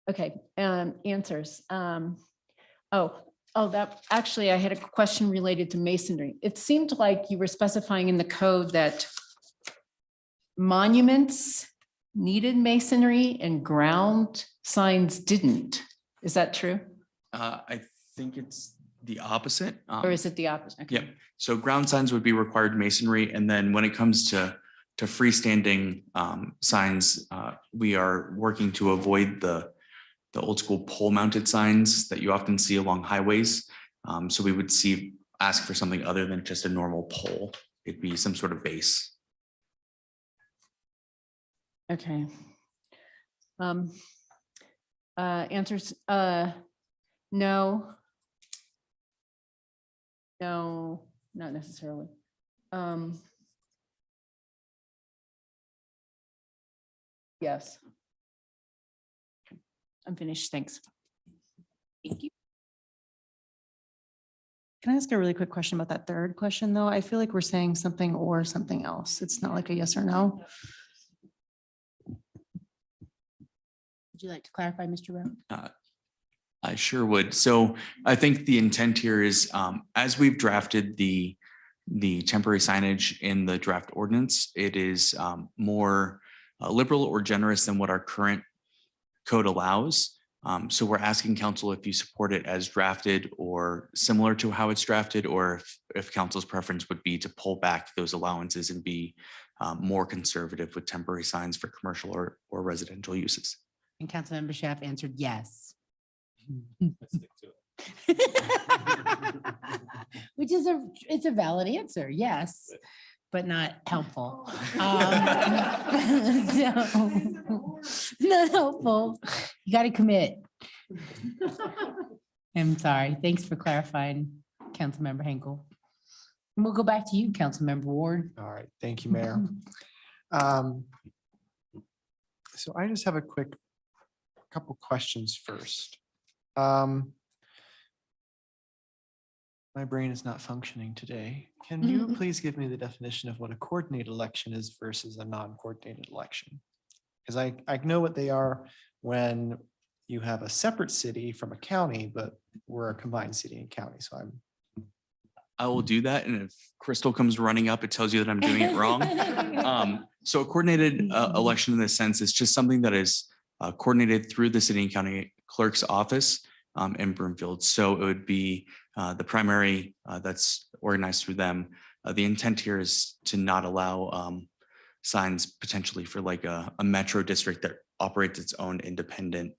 Okay, answers. That actually, I had a question related to masonry. It seemed like you were specifying in the code that monuments needed masonry and ground signs didn't. Is that true? I think it's the opposite. Or is it the opposite? Okay. Yep. So ground signs would be required masonry. And then when it comes to freestanding signs, we are working to avoid the old school pole mounted signs that you often see along highways. So we would ask for something other than just a normal pole. It'd be some sort of base. Okay. Answers, no. No, not necessarily. Yes. I'm finished, thanks. Thank you. Can I ask a really quick question about that third question, though? I feel like we're saying something or something else. It's not like a yes or no. Would you like to clarify, Mr. Rowe? I sure would. So I think the intent here is, as we've drafted the temporary signage in the draft ordinance, it is more liberal or generous than what our current code allows. So we're asking council if you support it as drafted or similar to how it's drafted, or if council's preference would be to pull back those allowances and be more conservative with temporary signs for commercial or residential uses. And Councilmember Schaaf answered yes. Which is it's a valid answer, yes, but not helpful. Not helpful. You got to commit. I'm sorry. Thanks for clarifying, Councilmember Henkel. And we'll go back to you, Councilmember Ward. All right, thank you, Mayor. So I just have a quick couple questions first. My brain is not functioning today. Can you please give me the definition of what a coordinated election is versus a non-coordinated election? Because I know what they are when you have a separate city from a county, but we're a combined city and county. So I will do that. And if Crystal comes running up, it tells you that I'm doing it wrong. So a coordinated election in this sense is just something that is coordinated through the city and county clerk's office in Broomfield. So it would be the primary that's organized through them. The intent here is to not allow signs potentially for like a metro district that operates its own independent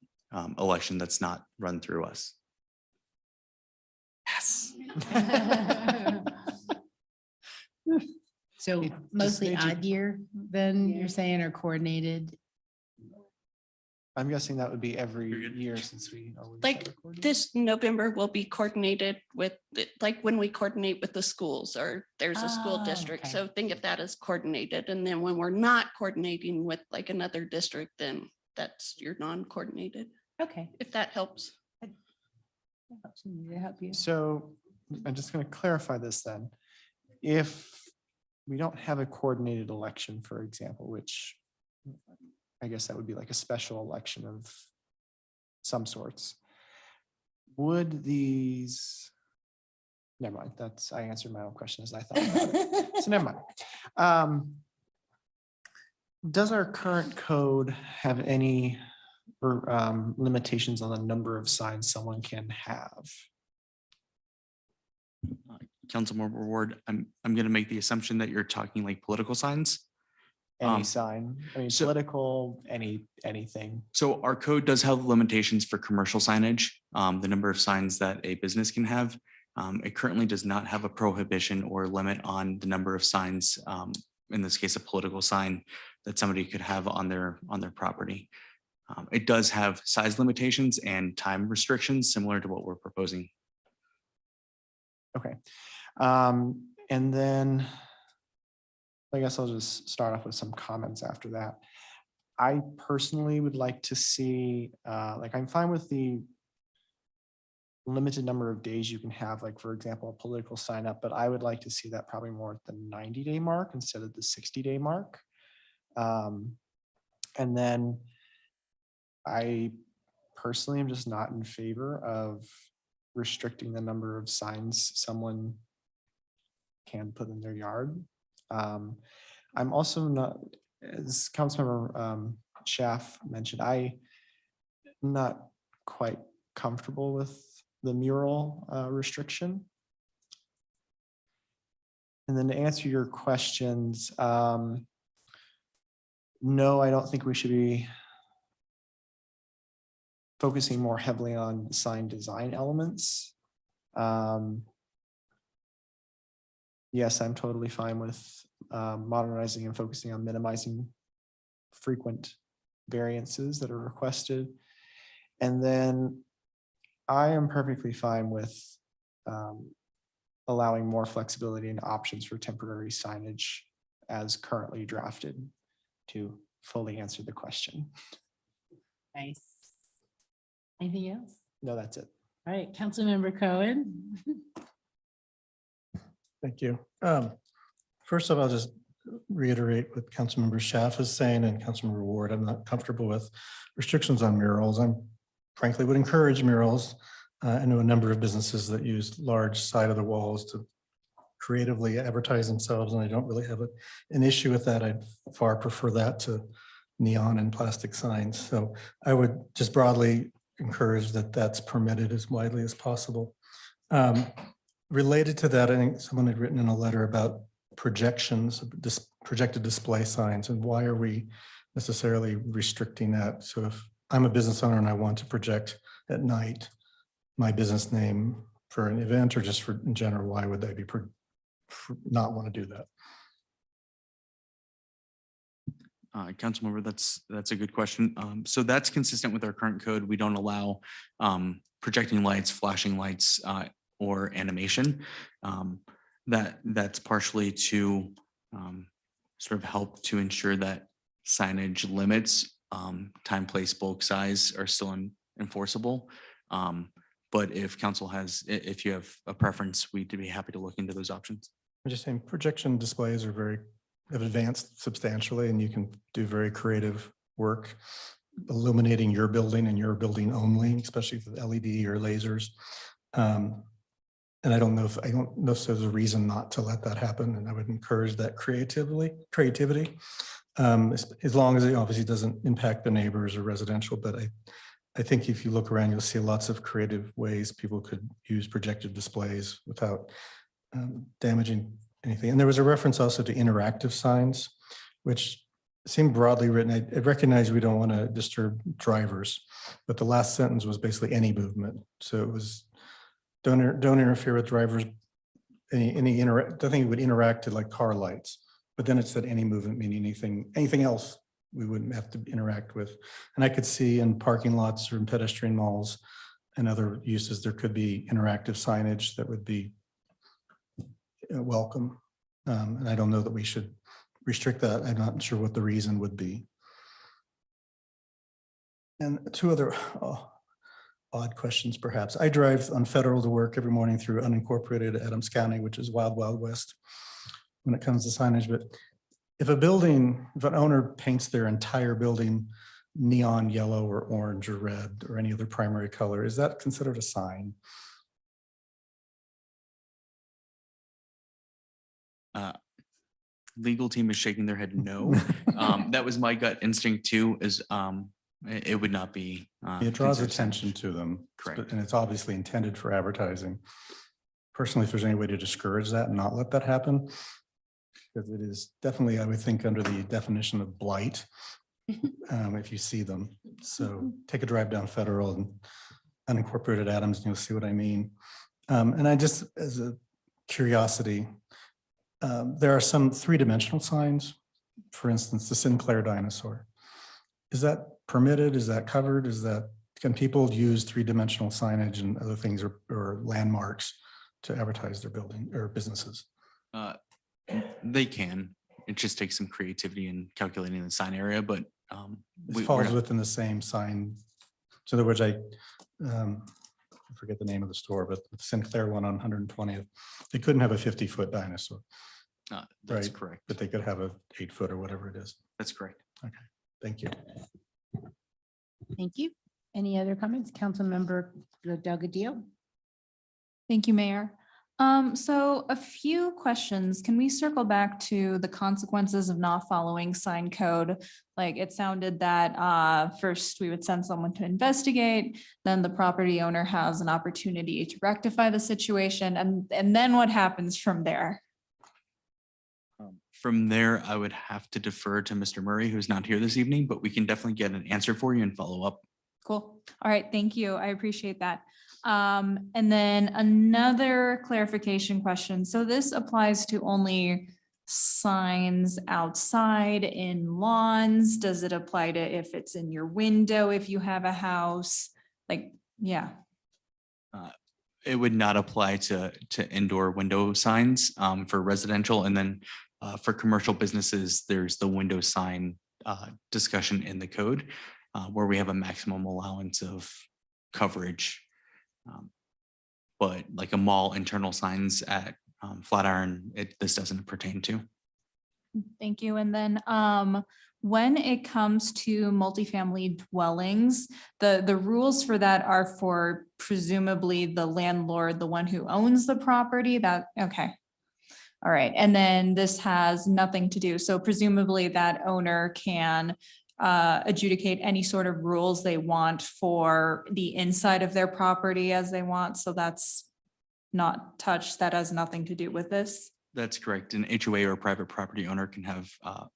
election that's not run through us. Yes. So It just mostly made you- odd year, then you're saying, or coordinated? I'm guessing that would be every You're good. year since we always. Like have a coordinated- this November will be coordinated with, like when we coordinate with the schools or there's a school Oh, district. okay. So think of that as coordinated. And then when we're not coordinating with like another district, then that's your non-coordinated, Okay. if that helps. That helps me to help you. So I'm just going to clarify this then. if we don't have a coordinated election, for example, which I guess that would be like a special election of some sorts, would these, never mind, I answered my own question as I thought about it. So never mind. Does our current code have any limitations on the number of signs someone can have? Councilmember Ward, I'm going to make the assumption that you're talking like political signs. Any sign, I mean, so- political, anything. So our code does have limitations for commercial signage, the number of signs that a business can have. It currently does not have a prohibition or limit on the number of signs, in this case, a political sign that somebody could have on their property. It does have size limitations and time restrictions similar to what we're proposing. Okay. And then I guess I'll just start off with some comments after that. I personally would like to see, like, I'm fine with the limited number of days you can have, like, for example, a political sign up, but I would like to see that probably more at the 90-day mark instead of the 60-day mark. And then I personally am just not in favor of restricting the number of signs someone can put in their yard. I'm also not, as Councilmember Schaaf mentioned, I'm not quite comfortable with the mural restriction. And then to answer your questions, no, I don't think we should be focusing more heavily on sign design elements. Yes, I'm totally fine with modernizing and focusing on minimizing frequent variances that are requested. And then I am perfectly fine with allowing more flexibility and options for temporary signage as currently drafted, to fully answer the question. Nice. Anything else? No, that's it. All right, Councilmember Cohen. Thank you. First of all, I'll just reiterate what Councilmember Schaaf is saying and Councilmember Ward. I'm not comfortable with restrictions on murals. I'm frankly would encourage murals. I know a number of businesses that use large side of the walls to creatively advertise themselves, and I don't really have an issue with that. I'd far prefer that to neon and plastic signs. So I would just broadly encourage that that's permitted as widely as possible. Related to that, I think someone had written in a letter about projections, projected display signs, and why are we necessarily restricting that? So if I'm a business owner and I want to project at night my business name for an event or just for in general, why would they be not want to do that? Councilmember, that's a good question. So that's consistent with our current code. We don't allow projecting lights, flashing lights, or animation. That's partially to sort of help to ensure that signage limits, time, place, bulk, size are still enforceable. But if if you have a preference, we'd be happy to look into those options. I'm just saying projection displays are have advanced substantially, and you can do very creative work illuminating your building and your building only, especially with LED or lasers. And I don't know if there's a reason not to let that happen, and I would encourage that creativity, as long as it obviously doesn't impact the neighbors or residential. But I think if you look around, you'll see lots of creative ways people could use projected displays without damaging anything. And there was a reference also to interactive signs, which seemed broadly written. I recognize we don't want to disturb drivers, but the last sentence was basically any movement. So it was don't interfere with drivers. Nothing would interact to like car lights, but then it said any movement, meaning anything else we wouldn't have to interact with. And I could see in parking lots or in pedestrian malls and other uses, there could be interactive signage that would be welcome. And I don't know that we should restrict that. I'm not sure what the reason would be. And two other odd questions perhaps. I drive on Federal to work every morning through unincorporated Adams County, which is wild, wild west when it comes to signage. But if an owner paints their entire building neon yellow or orange or red or any other primary color, is that considered a sign? Legal team is shaking their head no. That was my gut instinct too, is it would not be. It draws considered attention signage. to them. Correct. And it's obviously intended for advertising. Personally, if there's any way to discourage that and not let that happen, because it is definitely, I would think, under the definition of blight, if you see them. So take a drive down Federal and unincorporated Adams, and you'll see what I mean. And I just, as a curiosity, there are some three-dimensional signs. For instance, the Sinclair dinosaur. Is that permitted? Is that covered? Can people use three-dimensional signage and other things or landmarks to advertise their building or businesses? They can. It just takes some creativity in calculating the sign area, but It falls within the same sign. So in other words, I forget the name of the store, but the Sinclair one on 120th, they couldn't have a 50-foot dinosaur, that's right? correct. but they could have a 8-foot or whatever it is. That's correct. Thank you. Thank you. Any other comments? Councilmember Delgadillo? Thank you, Mayor. So a few questions. Can we circle back to the consequences of not following sign code? Like it sounded that first we would send someone to investigate, then the property owner has an opportunity to rectify the situation, and then what happens from there? From there, I would have to defer to Mr. Murray, who's not here this evening, but we can definitely get an answer for you and follow up. Cool. All right, thank you. I appreciate that. And then another clarification question. So this applies to only signs outside in lawns? Does it apply to if it's in your window, if you have a house? Like, yeah. It would not apply to indoor window signs for residential, and then for commercial businesses, there's the window sign discussion in the code where we have a maximum allowance of coverage. But like a mall internal signs at Flatiron, this doesn't pertain to. Thank you. And then when it comes to multifamily dwellings, the rules for that are for presumably the landlord, the one who owns the property. Okay. All right. And then this has nothing to do. So presumably that owner can adjudicate any sort of rules they want for the inside of their property as they want. So that's not touched. That has nothing to do with this. That's correct. An HOA or private property owner can have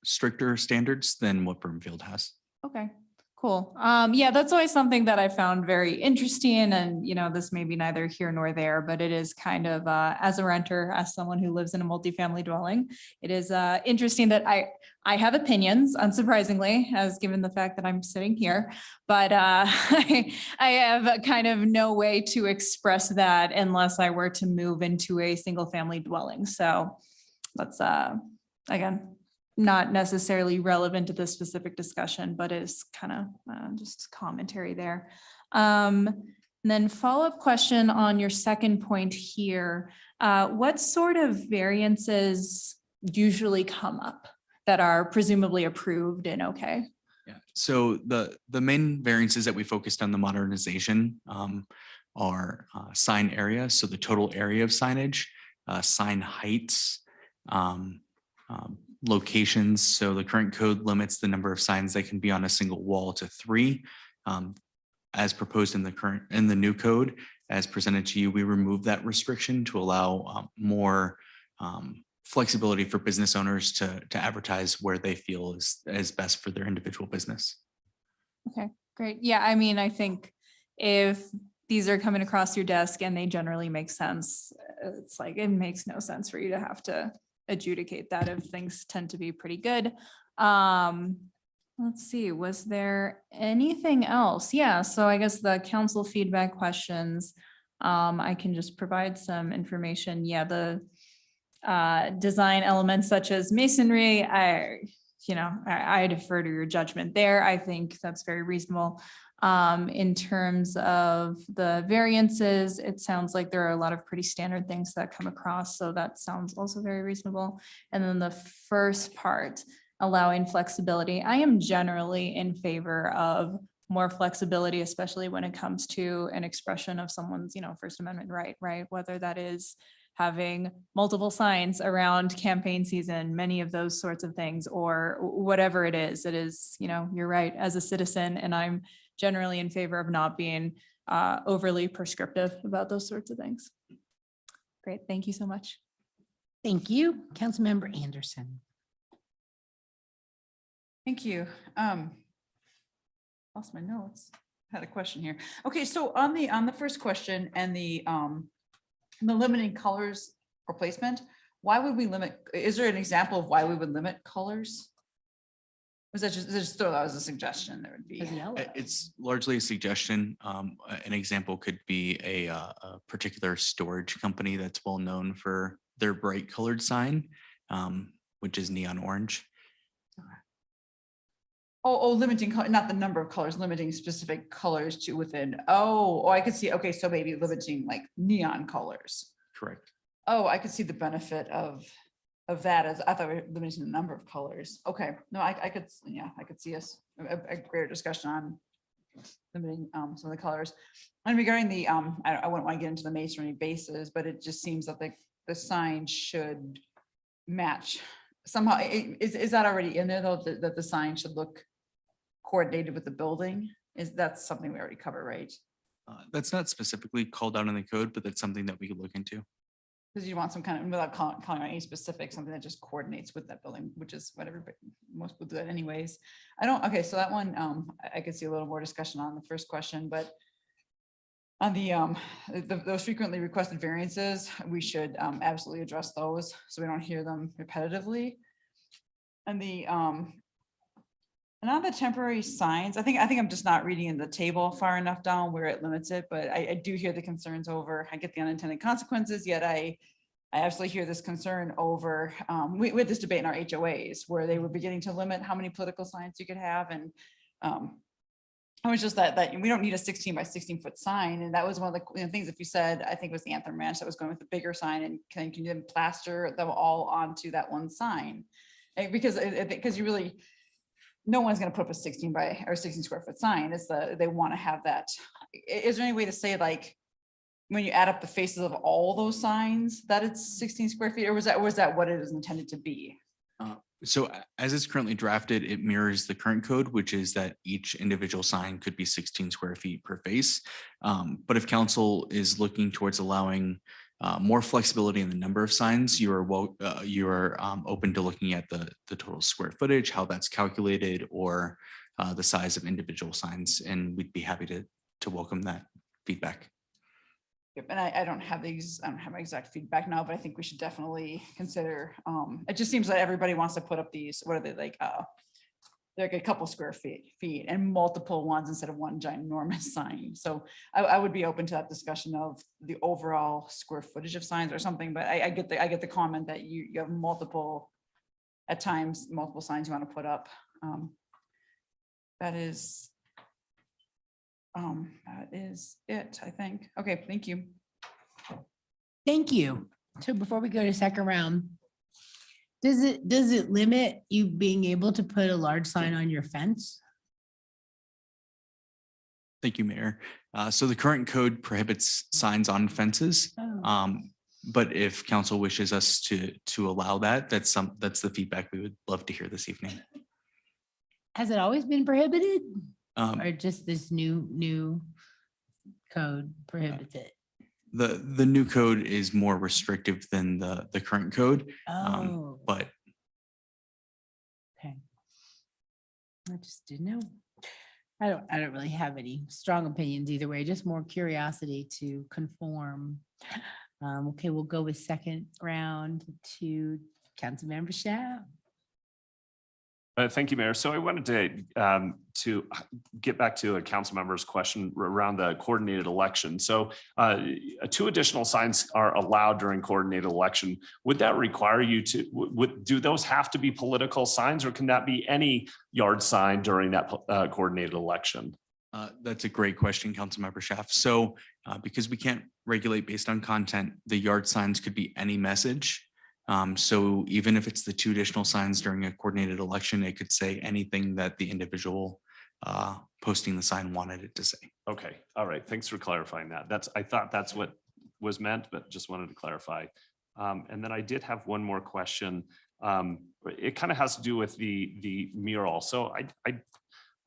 stricter standards than what Broomfield has. Okay, cool. Yeah, that's always something that I found very interesting, and this may be neither here nor there, but it is kind of as a renter, as someone who lives in a multifamily dwelling, it is interesting that I have opinions, unsurprisingly, as given the fact that I'm sitting here, but I have kind of no way to express that unless I were to move into a single family dwelling. So that's again, not necessarily relevant to this specific discussion, but is kind of just commentary there. And then follow-up question on your second point here. What sort of variances usually come up that are presumably approved and okay? Yeah. So the main variances that we focused on the modernization are sign area. So the total area of signage, sign heights, locations. So the current code limits the number of signs that can be on a single wall to 3. As proposed in the new code, as presented to you, we removed that restriction to allow more flexibility for business owners to advertise where they feel is best for their individual business. Okay, great. Yeah, I mean, I think if these are coming across your desk and they generally make sense, it's like, it makes no sense for you to have to adjudicate that if things tend to be pretty good. Let's see, was there anything else? Yeah, so I guess the council feedback questions, I can just provide some information. Yeah, the design elements such as masonry, I defer to your judgment there. I think that's very reasonable. In terms of the variances, it sounds like there are a lot of pretty standard things that come across, so that sounds also very reasonable. And then the first part, allowing flexibility, I am generally in favor of more flexibility, especially when it comes to an expression of someone's, First Amendment right? Whether that is having multiple signs around campaign season, many of those sorts of things, or whatever it is, you're right, as a citizen, and I'm generally in favor of not being overly prescriptive about those sorts of things. Great, thank you so much. Thank you. Councilmember Anderson. Thank you. Lost my notes. Had a question here. Okay, so on the first question and the limiting colors or placement, why would we limit? Is there an example of why we would limit colors? Was that just throw that as a suggestion? There would be. It's largely a suggestion. An example could be a particular storage company that's well known for their bright colored sign, which is neon orange. Oh, limiting color, not the number of colors, limiting specific colors to within. Oh, I could see. Okay, so maybe limiting like neon colors. Correct. Oh, I could see the benefit of that as I thought we were limiting the number of colors. Okay, no, I could see us a greater discussion on limiting some of the colors. And regarding the I wouldn't want to get into the masonry bases, but it just seems that the sign should match somehow. Is that already in there though, that the sign should look coordinated with the building? That's something we already cover, right? That's not specifically called out in the code, but that's something that we could look into. Because you want some kind of, without calling out any specific, something that just coordinates with that building, which is what everybody, most people do that anyways. Okay, so that one, I could see a little more discussion on the first question, but on those frequently requested variances, we should absolutely address those so we don't hear them repetitively. And on the temporary signs, I think I'm just not reading in the table far enough down where it limits it, but I do hear the concerns over, I get the unintended consequences, yet I absolutely hear this concern over, we had this debate in our HOAs where they were beginning to limit how many political signs you could have. And it was just that we don't need a 16 by 16 foot sign. And that was one of the things, if you said, I think it was the Anthem Ranch that was going with the bigger sign, and can you then plaster them all onto that one sign? Because you really, no one's going to put up a 16 square foot sign. They want to have that. Is there any way to say, like, when you add up the faces of all those signs that it's 16 square feet, or was that what it is intended to be? So as it's currently drafted, it mirrors the current code, which is that each individual sign could be 16 square feet per face. But if council is looking towards allowing more flexibility in the number of signs, you are open to looking at the total square footage, how that's calculated, or the size of individual signs, and we'd be happy to welcome that feedback. Yep, and I don't have my exact feedback now, but I think we should definitely consider. It just seems like everybody wants to put up these. What are they like? They're like a couple square feet and multiple ones instead of one ginormous sign. So I would be open to that discussion of the overall square footage of signs or something. But I get the comment that you have multiple, at times, multiple signs you want to put up. That is it, I think. Okay, thank you. Thank you. So before we go to second round, does it limit you being able to put a large sign on your fence? Thank you, Mayor. So the current code prohibits signs on fences. Oh. But if council wishes us to allow that, that's the feedback we would love to hear this evening. Has it always been prohibited? Um, Or just this new code prohibits it? The new code is more restrictive than the current code. Oh, But okay. I just didn't know. I don't really have any strong opinions either way, just more curiosity to conform. Okay, we'll go with second round to Councilmember Shao. Thank you, Mayor. So I wanted to get back to a council member's question around the coordinated election. So 2 additional signs are allowed during coordinated election. Would that require you to, do those have to be political signs, or can that be any yard sign during that coordinated election? That's a great question, Councilmember Schaaf. So because we can't regulate based on content, the yard signs could be any message. So even if it's the 2 additional signs during a coordinated election, it could say anything that the individual posting the sign wanted it to say. Okay, all right. Thanks for clarifying that. I thought that's what was meant, but just wanted to clarify. And then I did have one more question. It kind of has to do with the mural. So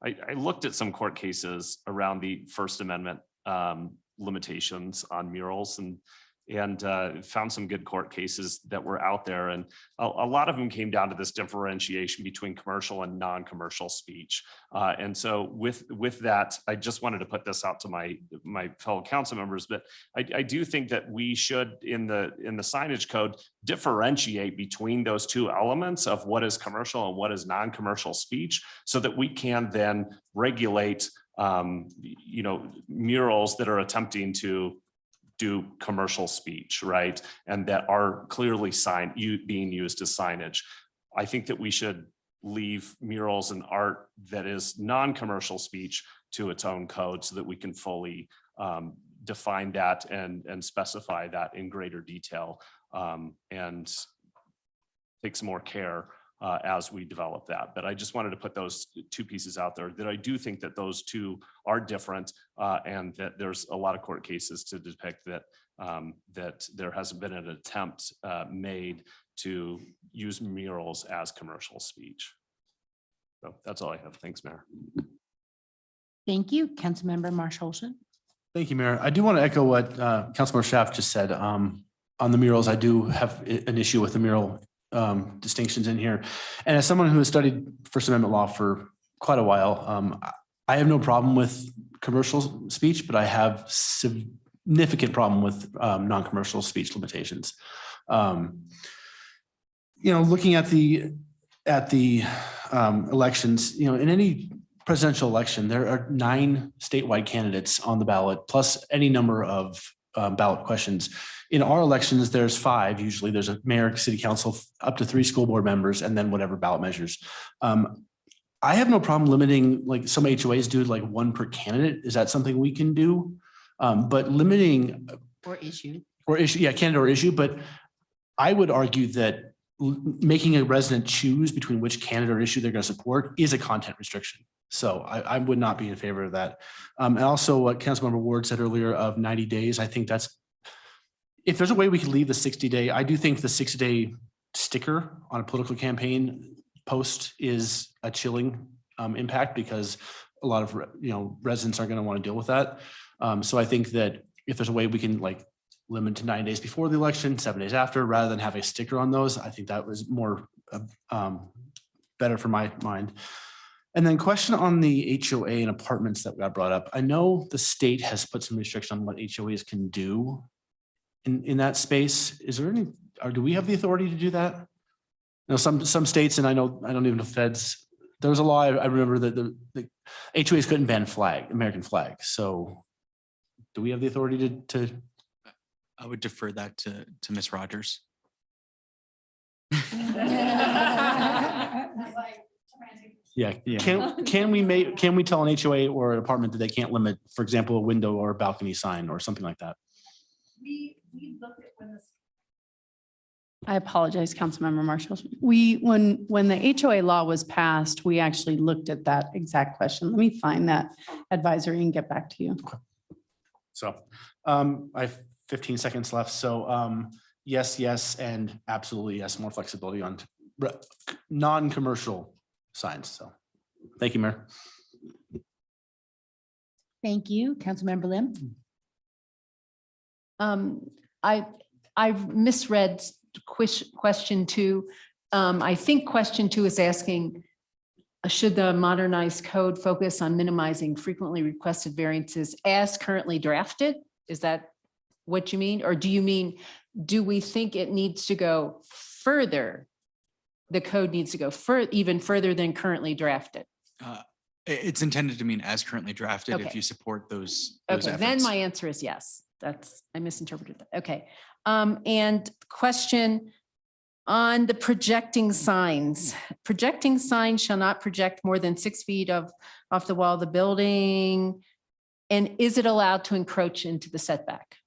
I looked at some court cases around the First Amendment limitations on murals and found some good court cases that were out there. And a lot of them came down to this differentiation between commercial and non-commercial speech. And so with that, I just wanted to put this out to my fellow council members, but I do think that we should in the signage code differentiate between those 2 elements of what is commercial and what is non-commercial speech so that we can then regulate murals that are attempting to do commercial speech, right? And that are clearly being used as signage. I think that we should leave murals and art that is non-commercial speech to its own code so that we can fully define that and specify that in greater detail and take some more care as we develop that. But I just wanted to put those 2 pieces out there that I do think that those 2 are different and that there's a lot of court cases to depict that that there hasn't been an attempt made to use murals as commercial speech. So that's all I have. Thanks, Mayor. Thank you. Councilmember Marshall. Thank you, Mayor. I do want to echo what Councilmember Schaaf just said. On the murals, I do have an issue with the mural distinctions in here. And as someone who has studied First Amendment law for quite a while, I have no problem with commercial speech, but I have significant problem with non-commercial speech limitations. Looking at the elections, in any presidential election, there are 9 statewide candidates on the ballot, plus any number of ballot questions. In our elections, there's 5. Usually there's a mayor, city council, up to 3 school board members, and then whatever ballot measures. I have no problem limiting, like some HOAs do, like 1 per candidate. Is that something we can do? But limiting Candidate or issue. But I would argue that making a resident choose between which candidate or issue they're going to support is a content restriction. So I would not be in favor of that. And also what Councilmember Ward said earlier of 90 days, I think that's, if there's a way we could leave the 60-day, I do think the 60-day sticker on a political campaign post is a chilling impact because a lot of residents aren't going to want to deal with that. So I think that if there's a way we can limit to 9 days before the election, 7 days after, rather than have a sticker on those, I think that was more better for my mind. And then question on the HOA and apartments that got brought up. I know the state has put some restriction on what HOAs can do in that space. Is there any, or do we have the authority to do that? Some states, and I don't even know feds, there was a law, I remember that the HOAs couldn't ban American flag. So do we have the authority to? I would defer that to Ms. Rogers. Yeah. Can we tell an HOA or an apartment that they can't limit, for example, a window or a balcony sign or something like that? We looked at when this. I apologize, Councilmember Marshall. When the HOA law was passed, we actually looked at that exact question. Let me find that advisory and get back to you. Okay. So I have 15 seconds left. So yes, and absolutely yes, more flexibility on non-commercial signs. So thank you, Mayor. Thank you. Councilmember Lim. I've misread question 2. I think question 2 is asking, should the modernized code focus on minimizing frequently requested variances as currently drafted? Is that what you mean? Or do you mean, do we think it needs to go further? The code needs to go even further than currently drafted? It's intended to mean as currently drafted if Okay. you support those Okay, then efforts. my answer is yes. I misinterpreted that. Okay. And question On the projecting signs shall not project more than 6 feet off the wall of the building. And is it allowed to encroach into the setback?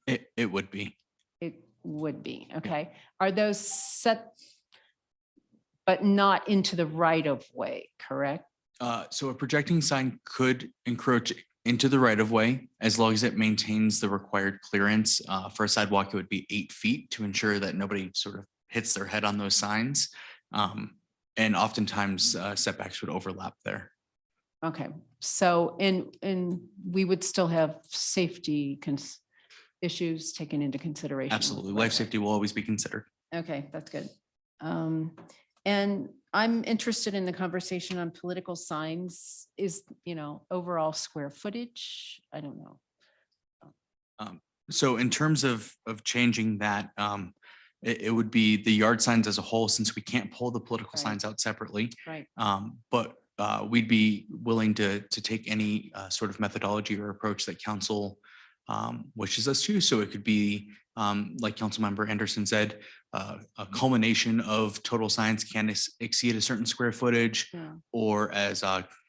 It would be. It would be, okay. Are those set, but not into the right of way, correct? So a projecting sign could encroach into the right of way as long as it maintains the required clearance. For a sidewalk, it would be 8 feet to ensure that nobody sort of hits their head on those signs. And oftentimes setbacks would overlap there. Okay, so, and we would still have safety issues taken into consideration. Absolutely. Life safety will always be considered. Okay, that's good. And I'm interested in the conversation on political signs is, overall square footage. I don't know. So in terms of changing that, it would be the yard signs as a whole, since we can't pull the political Right. signs out separately. Right. But we'd be willing to take any sort of methodology or approach that council wishes us to. So it could be, like Councilmember Anderson said, a culmination of total signs can exceed a certain square footage, Yeah. or as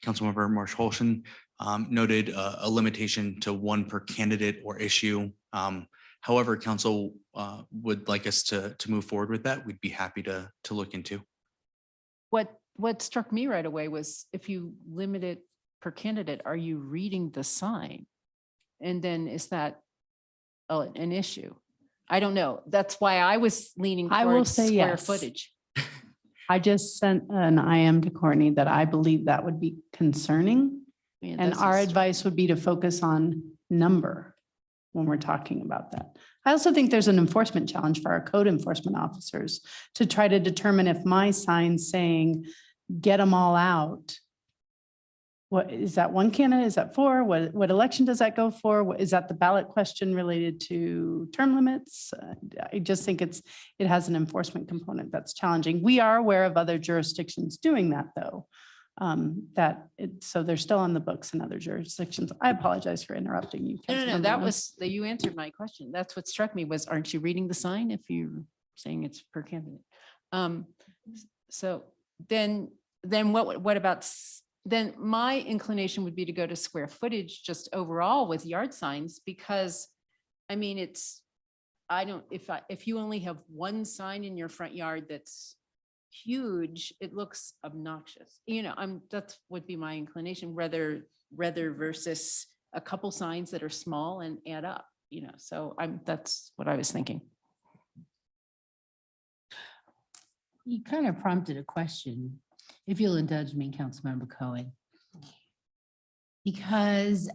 Councilmember Marsh-Holson noted, a limitation to 1 per candidate or issue. However, council would like us to move forward with that, we'd be happy to look into. What struck me right away was if you limit it per candidate, are you reading the sign? And then is that an issue? I don't know. That's why I was leaning I will towards say square yes. footage. I just sent an IM to Courtney that I believe that would be concerning. Man, And this our is- advice would be to focus on number when we're talking about that. I also think there's an enforcement challenge for our code enforcement officers to try to determine if my sign saying, get them all out. What, is that 1 candidate? Is that 4? What election does that go for? Is that the ballot question related to term limits? I just think it has an enforcement component that's challenging. We are aware of other jurisdictions doing that though. So they're still on the books in other jurisdictions. I apologize for interrupting you. No, Councilmember that Owens. was, you answered my question. That's what struck me was, aren't you reading the sign if you're saying it's per candidate? So then what about, then my inclination would be to go to square footage just overall with yard signs, because I mean, if you only have 1 sign in your front yard that's huge, it looks obnoxious. That's would be my inclination, rather versus a couple signs that are small and add up, so that's what I was thinking. You kind of prompted a question, if you'll indulge me, Councilmember Cohen. Because,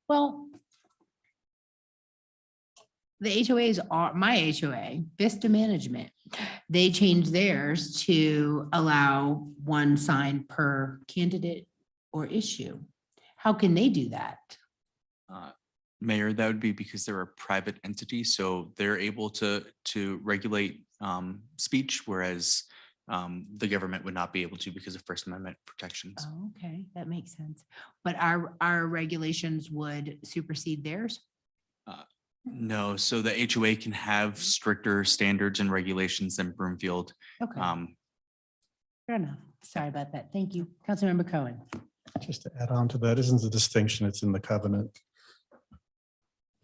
well, the HOAs are, my HOA, Vista Management, they changed theirs to allow 1 sign per candidate or issue. How can they do that? Mayor, that would be because they're a private entity, so they're able to regulate speech, whereas the government would not be able to because of First Amendment protections. Oh, okay, that makes sense. But our regulations would supersede theirs? No, so the HOA can have stricter standards and regulations than Broomfield. Okay, fair enough. Sorry about that. Thank you. Councilmember Cohen. Just to add on to that, isn't the distinction, it's in the covenant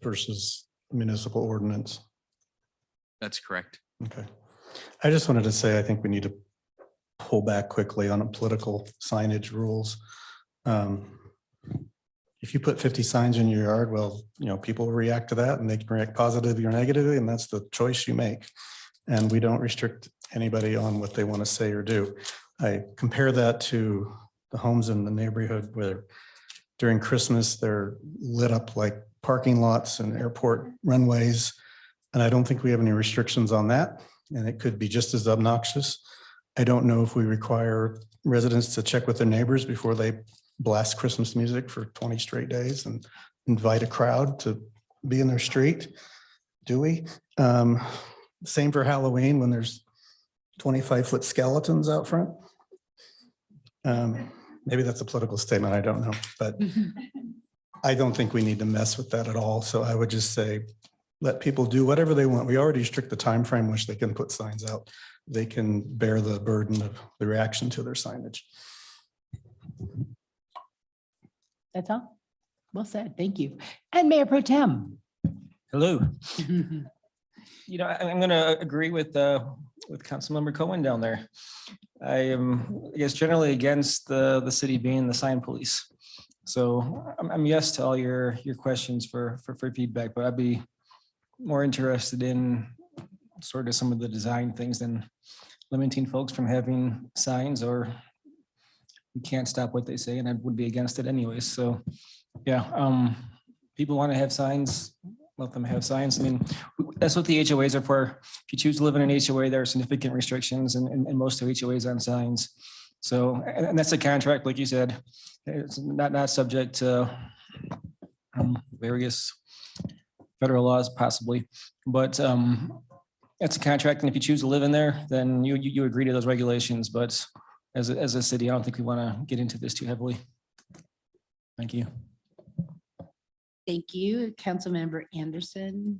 versus municipal ordinance. That's correct. Okay. I just wanted to say, I think we need to pull back quickly on political signage rules. If you put 50 signs in your yard, well, people will react to that and they can react positively or negatively, and that's the choice you make. And we don't restrict anybody on what they want to say or do. I compare that to the homes in the neighborhood where during Christmas, they're lit up like parking lots and airport runways. And I don't think we have any restrictions on that. And it could be just as obnoxious. I don't know if we require residents to check with their neighbors before they blast Christmas music for 20 straight days and invite a crowd to be in their street. Do we? Same for Halloween when there's 25-foot skeletons out front. Maybe that's a political statement, I don't know, but I don't think we need to mess with that at all. So I would just say, let people do whatever they want. We already restrict the time frame which they can put signs out. They can bear the burden of the reaction to their signage. That's all. Well said. Thank you. And Mayor Pro Tem. Hello. You know, I'm going to agree with Councilmember Cohen down there. I am, I guess, generally against the city being the sign police. So I'm yes to all your questions for feedback, but I'd be more interested in sort of some of the design things than limiting folks from having signs, or you can't stop what they say, and I would be against it anyways. So yeah, people want to have signs, let them have signs. I mean, that's what the HOAs are for. If you choose to live in an HOA, there are significant restrictions, and most of HOAs on signs. So, and that's a contract, like you said, it's not subject to various federal laws possibly, but it's a contract, and if you choose to live in there, then you agree to those regulations. But as a city, I don't think we want to get into this too heavily. Thank you. Thank you, Councilmember Anderson.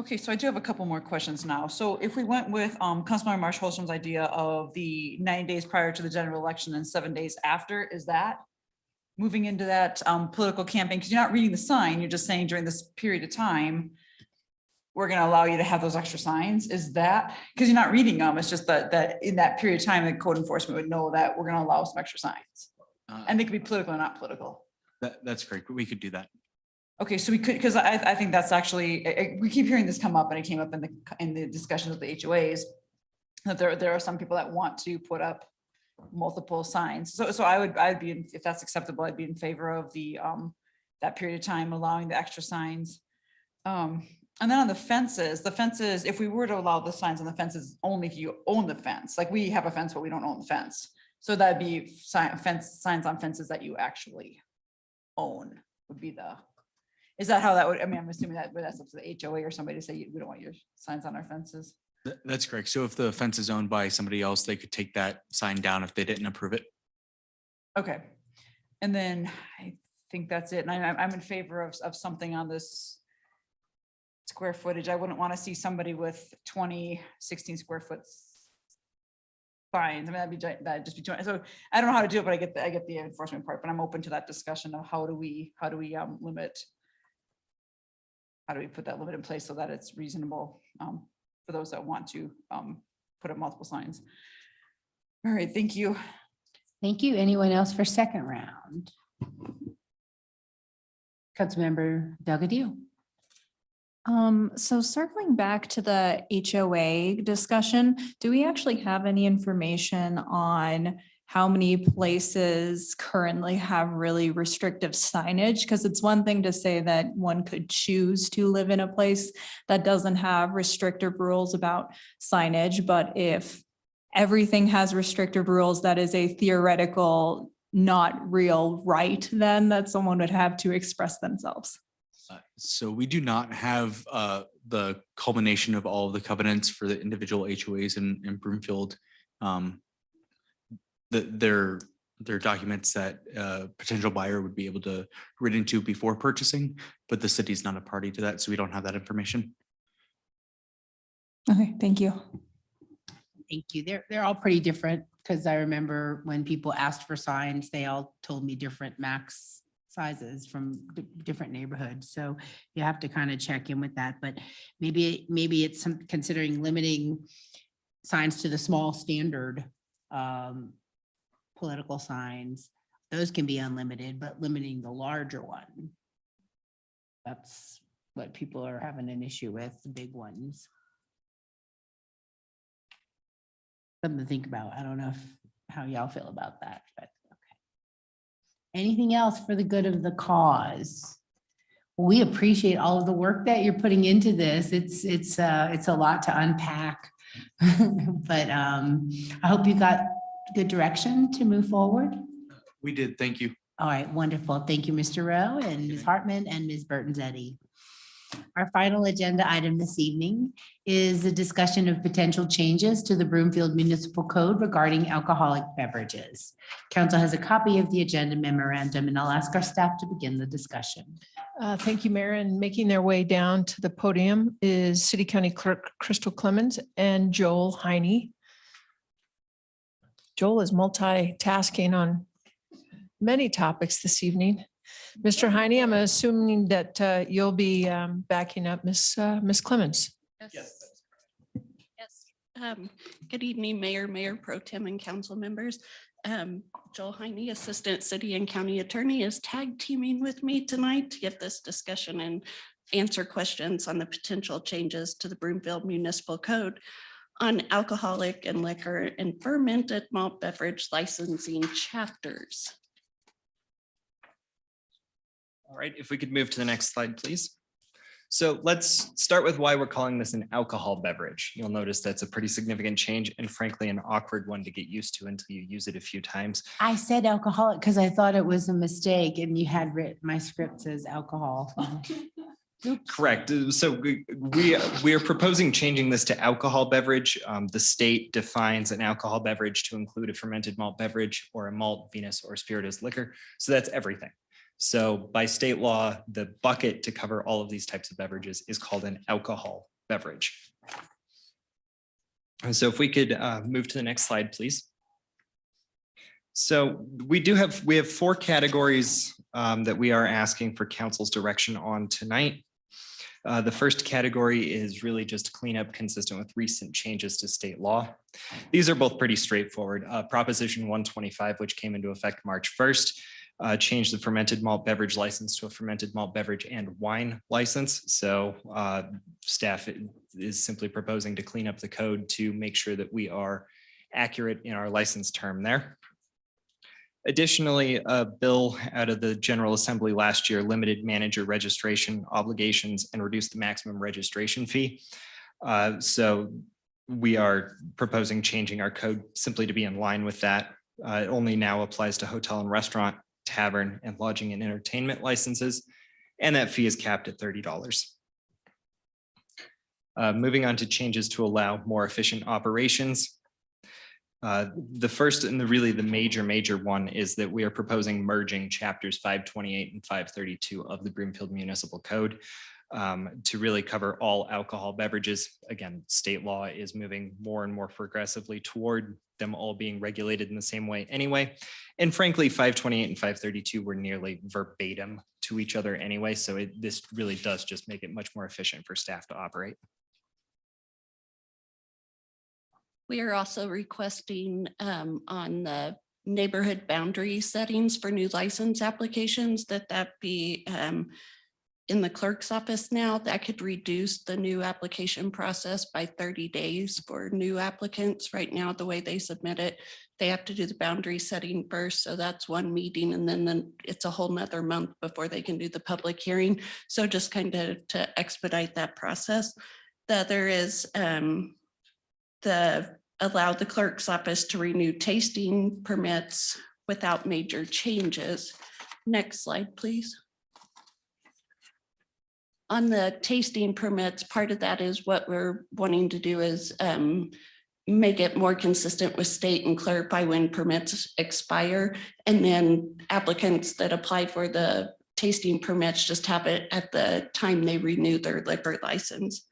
Okay, so I do have a couple more questions now. So if we went with Councilmember Marsh Holstrom's idea of the 9 days prior to the general election and 7 days after, is that moving into that political campaign? Because you're not reading the sign, you're just saying during this period of time, we're going to allow you to have those extra signs. Is that, because you're not reading them, it's just that in that period of time, the code enforcement would know that we're going to allow some extra signs. And they could be political or not political. That's great. We could do that. Okay, so we could, because I think that's actually, we keep hearing this come up, and it came up in the discussions with the HOAs, that there are some people that want to put up multiple signs. So I'd be, if that's acceptable, I'd be in favor of the that period of time allowing the extra signs. And then on the fences, if we were to allow the signs on the fences, only if you own the fence, like we have a fence, but we don't own the fence. So that'd be signs on fences that you actually own would be the. Is that how that would, I mean, I'm assuming that that's up to the HOA or somebody to say, we don't want your signs on our fences. That's correct. So if the fence is owned by somebody else, they could take that sign down if they didn't approve it. Okay. And then I think that's it. And I'm in favor of something on this square footage. I wouldn't want to see somebody with 16 square foot signs. I mean, that'd just be too. So I don't know how to do it, but I get the enforcement part, but I'm open to that discussion of how do we limit. How do we put that limit in place so that it's reasonable for those that want to put up multiple signs? All right, thank you. Thank you. Anyone else for second round? Councilmember Delgadillo. So circling back to the HOA discussion, do we actually have any information on how many places currently have really restrictive signage? Because it's one thing to say that one could choose to live in a place that doesn't have restrictive rules about signage, but if everything has restrictive rules, that is a theoretical, not real right then that someone would have to express themselves. So we do not have the culmination of all of the covenants for the individual HOAs in Broomfield. They're documents that a potential buyer would be able to read into before purchasing, but the city's not a party to that, so we don't have that information. Okay, thank you. Thank you. They're all pretty different, because I remember when people asked for signs, they all told me different max sizes from different neighborhoods. So you have to kind of check in with that, but maybe it's considering limiting signs to the small standard political signs. Those can be unlimited, but limiting the larger one, that's what people are having an issue with, the big ones. Something to think about. I don't know how y'all feel about that, but okay. Anything else for the good of the cause? We appreciate all of the work that you're putting into this. It's a lot to unpack, but I hope you got good direction to move forward. We did. Thank you. All right, wonderful. Thank you, Mr. Rowe and Ms. Hartman and Ms. Burton-Zetti. Our final agenda item this evening is a discussion of potential changes to the Broomfield Municipal Code regarding alcoholic beverages. Council has a copy of the agenda memorandum, and I'll ask our staff to begin the discussion. Thank you, Mayor. And making their way down to the podium is City County Clerk Crystal Clemens and Joel Heine. Joel is multitasking on many topics this evening. Mr. Heine, I'm assuming that you'll be backing up Miss Clemens. Yes. Good evening, Mayor, Mayor Pro Tem and council members. Joel Heine, Assistant City and County Attorney, is tag teaming with me tonight to get this discussion and answer questions on the potential changes to the Broomfield Municipal Code on alcoholic and liquor and fermented malt beverage licensing chapters. All right, if we could move to the next slide, please. So let's start with why we're calling this an alcohol beverage. You'll notice that's a pretty significant change and frankly, an awkward one to get used to until you use it a few times. I said alcoholic because I thought it was a mistake and you had written, my script says alcohol. Correct. So we are proposing changing this to alcohol beverage. The state defines an alcohol beverage to include a fermented malt beverage or a malt, vinous, or spirituous liquor. So that's everything. So by state law, the bucket to cover all of these types of beverages is called an alcohol beverage. And so if we could move to the next slide, please. So we have 4 categories that we are asking for council's direction on tonight. The first category is really just cleanup consistent with recent changes to state law. These are both pretty straightforward. Proposition 125, which came into effect March 1st, changed the fermented malt beverage license to a fermented malt beverage and wine license. So staff is simply proposing to clean up the code to make sure that we are accurate in our license term there. Additionally, a bill out of the General Assembly last year limited manager registration obligations and reduced the maximum registration fee. So we are proposing changing our code simply to be in line with that. It only now applies to hotel and restaurant, tavern, and lodging and entertainment licenses, and that fee is capped at $30. Moving on to changes to allow more efficient operations. The first and really the major one is that we are proposing merging chapters 528 and 532 of the Broomfield Municipal Code to really cover all alcohol beverages. Again, state law is moving more and more progressively toward them all being regulated in the same way anyway. And frankly, 528 and 532 were nearly verbatim to each other anyway. So this really does just make it much more efficient for staff to operate. We are also requesting on the neighborhood boundary settings for new license applications that be in the clerk's office now. That could reduce the new application process by 30 days for new applicants. Right now, the way they submit it, they have to do the boundary setting first. So that's one meeting, and then it's a whole nother month before they can do the public hearing. So just kind of to expedite that process. The other is allow the clerk's office to renew tasting permits without major changes. Next slide, please. On the tasting permits, part of that is what we're wanting to do is make it more consistent with state and clarify when permits expire. And then applicants that apply for the tasting permits just have it at the time they renew their liquor license.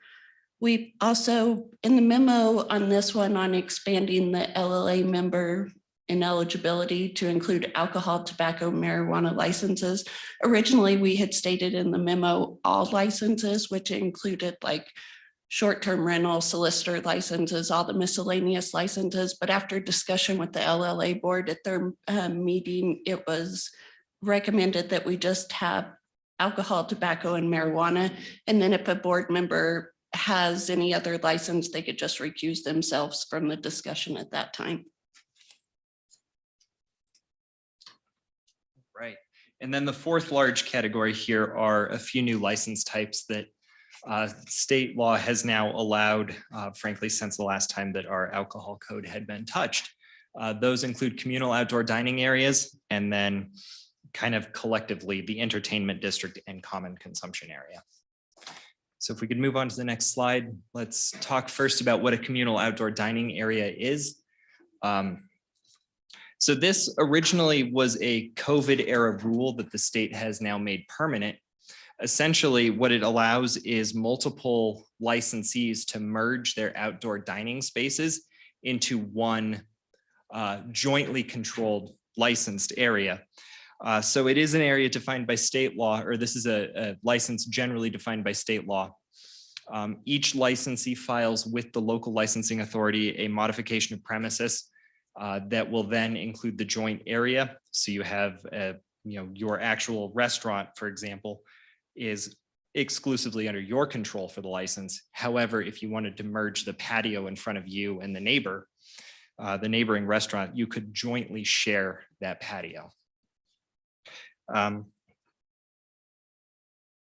We also, in the memo on this one on expanding the LLA member ineligibility to include alcohol, tobacco, marijuana licenses. Originally, we had stated in the memo all licenses, which included like short-term rental, solicitor licenses, all the miscellaneous licenses. But after discussion with the LLA board at their meeting, it was recommended that we just have alcohol, tobacco, and marijuana. And then if a board member has any other license, they could just recuse themselves from the discussion at that time. Right. And then the fourth large category here are a few new license types that state law has now allowed, frankly, since the last time that our alcohol code had been touched. Those include communal outdoor dining areas, and then kind of collectively the entertainment district and common consumption area. So if we could move on to the next slide, let's talk first about what a communal outdoor dining area is. So this originally was a COVID era rule that the state has now made permanent. Essentially, what it allows is multiple licensees to merge their outdoor dining spaces into one jointly controlled licensed area. So it is an area defined by state law, or this is a license generally defined by state law. Each licensee files with the local licensing authority a modification of premises that will then include the joint area. So you have, your actual restaurant, for example, is exclusively under your control for the license. However, if you wanted to merge the patio in front of you and the neighboring restaurant, you could jointly share that patio.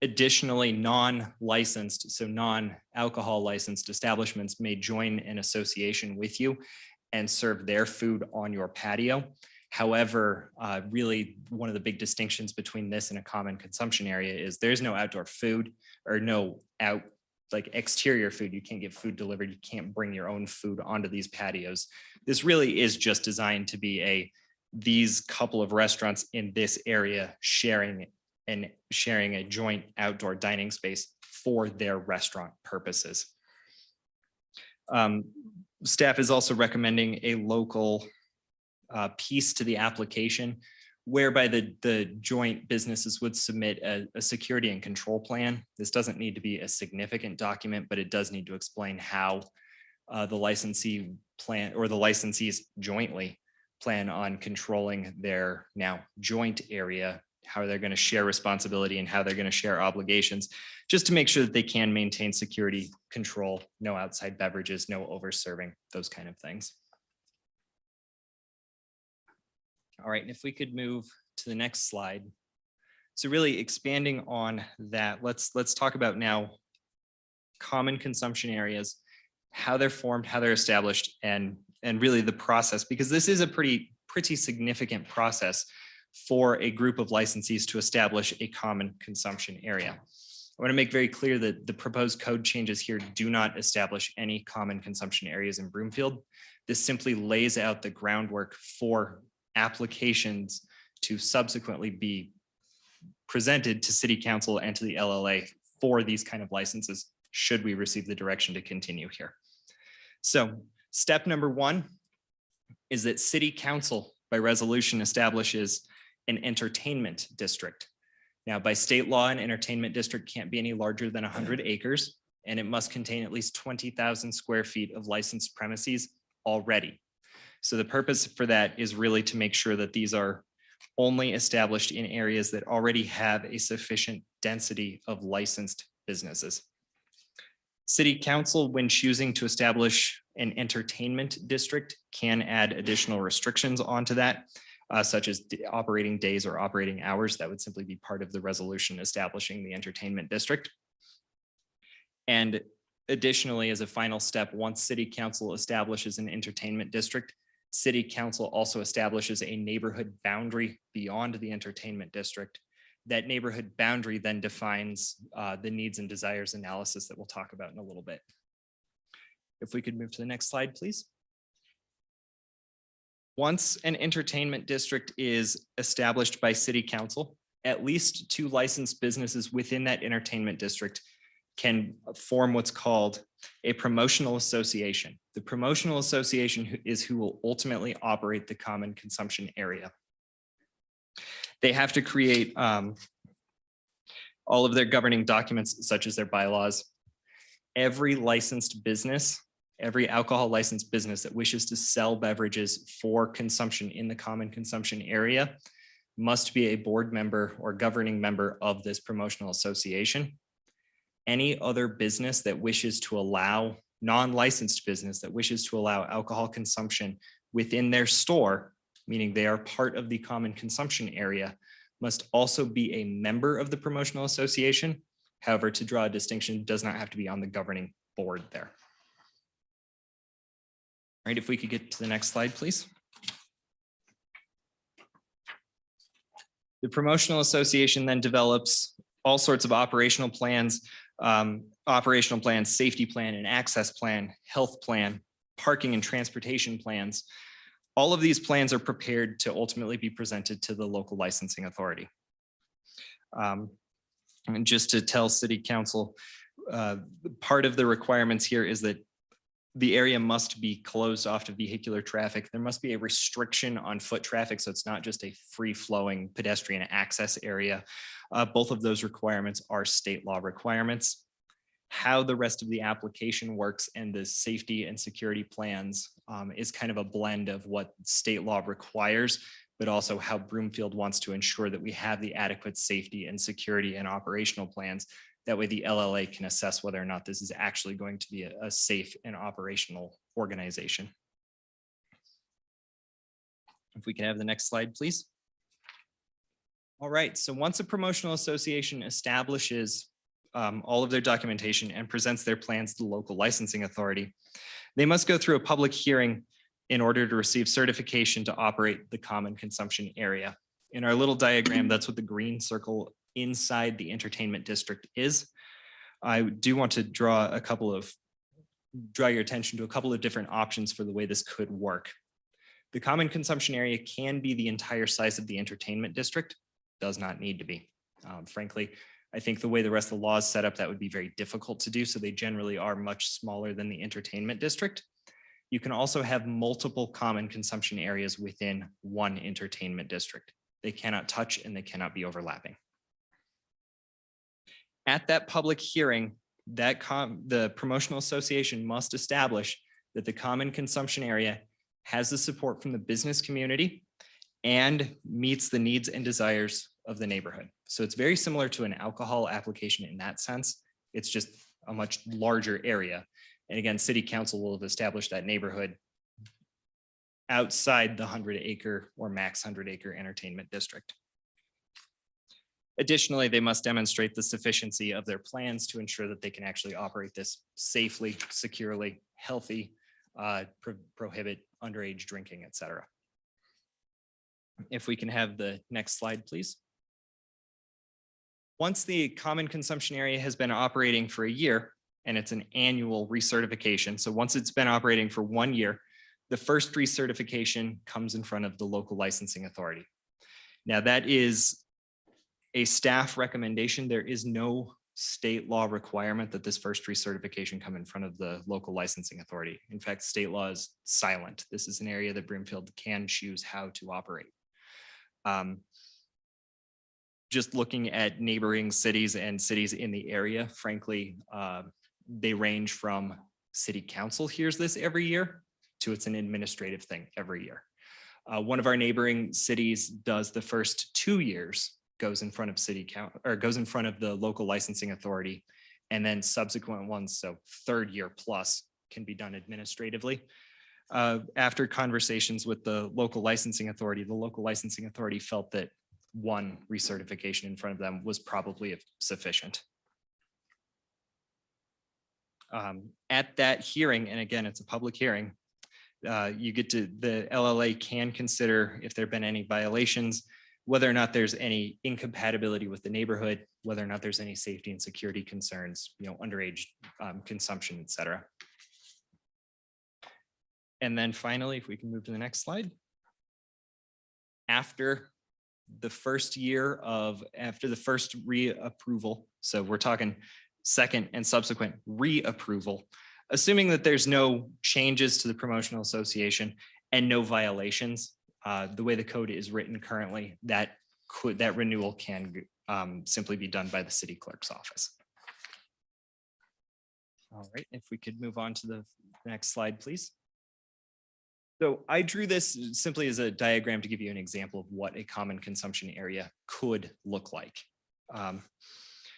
Additionally, non-licensed, so non-alcohol licensed establishments may join an association with you and serve their food on your patio. However, really one of the big distinctions between this and a common consumption area is there's no outdoor food or no exterior food. You can't get food delivered. You can't bring your own food onto these patios. This really is just designed to be these couple of restaurants in this area sharing a joint outdoor dining space for their restaurant purposes. Staff is also recommending a local piece to the application whereby the joint businesses would submit a security and control plan. This doesn't need to be a significant document, but it does need to explain how the licensee plan or the licensees jointly plan on controlling their now joint area, how they're going to share responsibility and how they're going to share obligations, just to make sure that they can maintain security control, no outside beverages, no over serving, those kind of things. All right, and if we could move to the next slide. So really expanding on that, let's talk about now common consumption areas, how they're formed, how they're established, and really the process, because this is a pretty significant process for a group of licensees to establish a common consumption area. I want to make very clear that the proposed code changes here do not establish any common consumption areas in Broomfield. This simply lays out the groundwork for applications to subsequently be presented to City Council and to the LLA for these kind of licenses, should we receive the direction to continue here. So step number one is that City Council by resolution establishes an entertainment district. Now, by state law, an entertainment district can't be any larger than 100 acres, and it must contain at least 20,000 square feet of licensed premises already. So the purpose for that is really to make sure that these are only established in areas that already have a sufficient density of licensed businesses. City Council, when choosing to establish an entertainment district, can add additional restrictions onto that, such as operating days or operating hours. That would simply be part of the resolution establishing the entertainment district. And additionally, as a final step, once City Council establishes an entertainment district, City Council also establishes a neighborhood boundary beyond the entertainment district. That neighborhood boundary then defines the needs and desires analysis that we'll talk about in a little bit. If we could move to the next slide, please. Once an entertainment district is established by City Council, at least 2 licensed businesses within that entertainment district can form what's called a promotional association. The promotional association is who will ultimately operate the common consumption area. They have to create all of their governing documents, such as their bylaws. Every licensed business, every alcohol licensed business that wishes to sell beverages for consumption in the common consumption area must be a board member or governing member of this promotional association. Any other business that wishes to allow, non-licensed business that wishes to allow alcohol consumption within their store, meaning they are part of the common consumption area, must also be a member of the promotional association. However, to draw a distinction, does not have to be on the governing board there. All right, if we could get to the next slide, please. The promotional association then develops all sorts of operational plans, safety plan and access plan, health plan, parking and transportation plans. All of these plans are prepared to ultimately be presented to the local licensing authority. And just to tell city council, part of the requirements here is that the area must be closed off to vehicular traffic. There must be a restriction on foot traffic, so it's not just a free-flowing pedestrian access area. Both of those requirements are state law requirements. How the rest of the application works and the safety and security plans is kind of a blend of what state law requires, but also how Broomfield wants to ensure that we have the adequate safety and security and operational plans. That way the LLA can assess whether or not this is actually going to be a safe and operational organization. If we can have the next slide, please. All right, so once a promotional association establishes all of their documentation and presents their plans to the local licensing authority, they must go through a public hearing in order to receive certification to operate the common consumption area. In our little diagram, that's what the green circle inside the entertainment district is. I do want to draw your attention to a couple of different options for the way this could work. The common consumption area can be the entire size of the entertainment district, does not need to be. Frankly, I think the way the rest of the law is set up, that would be very difficult to do. So they generally are much smaller than the entertainment district. You can also have multiple common consumption areas within one entertainment district. They cannot touch and they cannot be overlapping. At that public hearing, the promotional association must establish that the common consumption area has the support from the business community and meets the needs and desires of the neighborhood. So it's very similar to an alcohol application in that sense. It's just a much larger area. And again, city council will have established that neighborhood outside the 100-acre or max 100-acre entertainment district. Additionally, they must demonstrate the sufficiency of their plans to ensure that they can actually operate this safely, securely, healthy, prohibit underage drinking, et cetera. If we can have the next slide, please. Once the common consumption area has been operating for a year, and it's an annual recertification. So once it's been operating for 1 year, the first recertification comes in front of the local licensing authority. Now that is a staff recommendation. There is no state law requirement that this first recertification come in front of the local licensing authority. In fact, state law is silent. This is an area that Broomfield can choose how to operate. Just looking at neighboring cities and cities in the area, frankly, they range from city council hears this every year to it's an administrative thing every year. One of our neighboring cities does the first 2 years, goes in front of city council or goes in front of the local licensing authority, and then subsequent ones, so 3rd year plus, can be done administratively. After conversations with the local licensing authority felt that one recertification in front of them was probably sufficient. At that hearing, and again, it's a public hearing, you get to, the LLA can consider if there've been any violations, whether or not there's any incompatibility with the neighborhood, whether or not there's any safety and security concerns, underage consumption, et cetera. And then finally, if we can move to the next slide. After the first reapproval, so we're talking second and subsequent reapproval, assuming that there's no changes to the promotional association and no violations, the way the code is written currently, that renewal can simply be done by the city clerk's office. All right, if we could move on to the next slide, please. So I drew this simply as a diagram to give you an example of what a common consumption area could look like.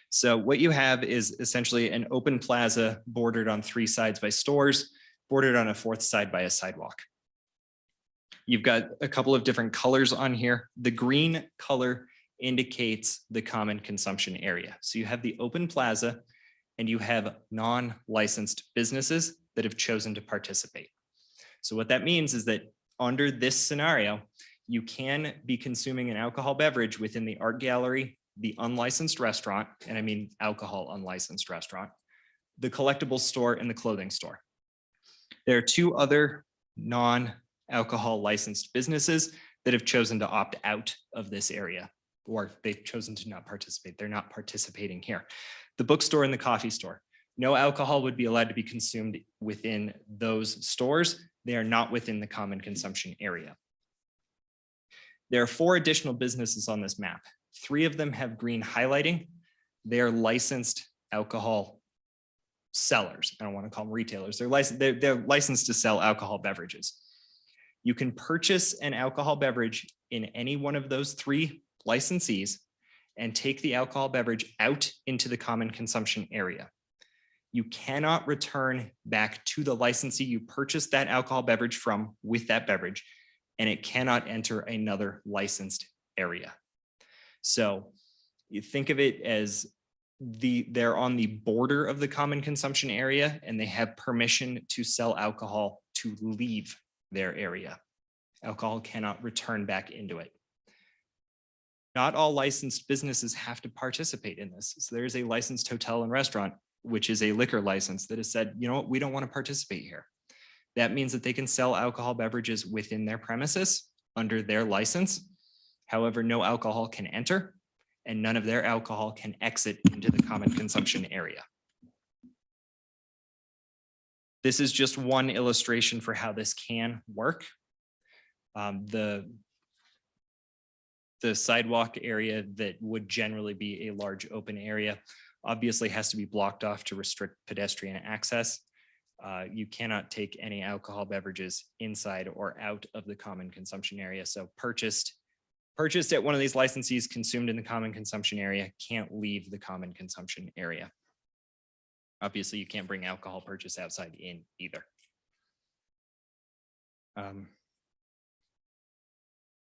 So what you have is essentially an open plaza bordered on 3 sides by stores, bordered on a 4th side by a sidewalk. You've got a couple of different colors on here. The green color indicates the common consumption area. So you have the open plaza and you have non-licensed businesses that have chosen to participate. So what that means is that under this scenario, you can be consuming an alcohol beverage within the art gallery, the unlicensed restaurant, and I mean alcohol unlicensed restaurant, the collectibles store, and the clothing store. There are 2 other non-alcohol licensed businesses that have chosen to opt out of this area. or they've chosen to not participate. They're not participating here. The bookstore and the coffee store, no alcohol would be allowed to be consumed within those stores. They are not within the common consumption area. There are 4 additional businesses on this map. 3 of them have green highlighting. They are licensed alcohol sellers. I don't want to call them retailers. They're licensed to sell alcohol beverages. You can purchase an alcohol beverage in any one of those 3 licensees and take the alcohol beverage out into the common consumption area. You cannot return back to the licensee you purchased that alcohol beverage from with that beverage, and it cannot enter another licensed area. So you think of it as they're on the border of the common consumption area and they have permission to sell alcohol to leave their area. Alcohol cannot return back into it. Not all licensed businesses have to participate in this. So there is a licensed hotel and restaurant, which is a liquor license, that has said, you know what, we don't want to participate here. That means that they can sell alcohol beverages within their premises under their license. However, no alcohol can enter and none of their alcohol can exit into the common consumption area. This is just one illustration for how this can work. The sidewalk area that would generally be a large open area obviously has to be blocked off to restrict pedestrian access. You cannot take any alcohol beverages inside or out of the common consumption area. So purchased at one of these licensees, consumed in the common consumption area, can't leave the common consumption area. Obviously, you can't bring alcohol purchase outside in either.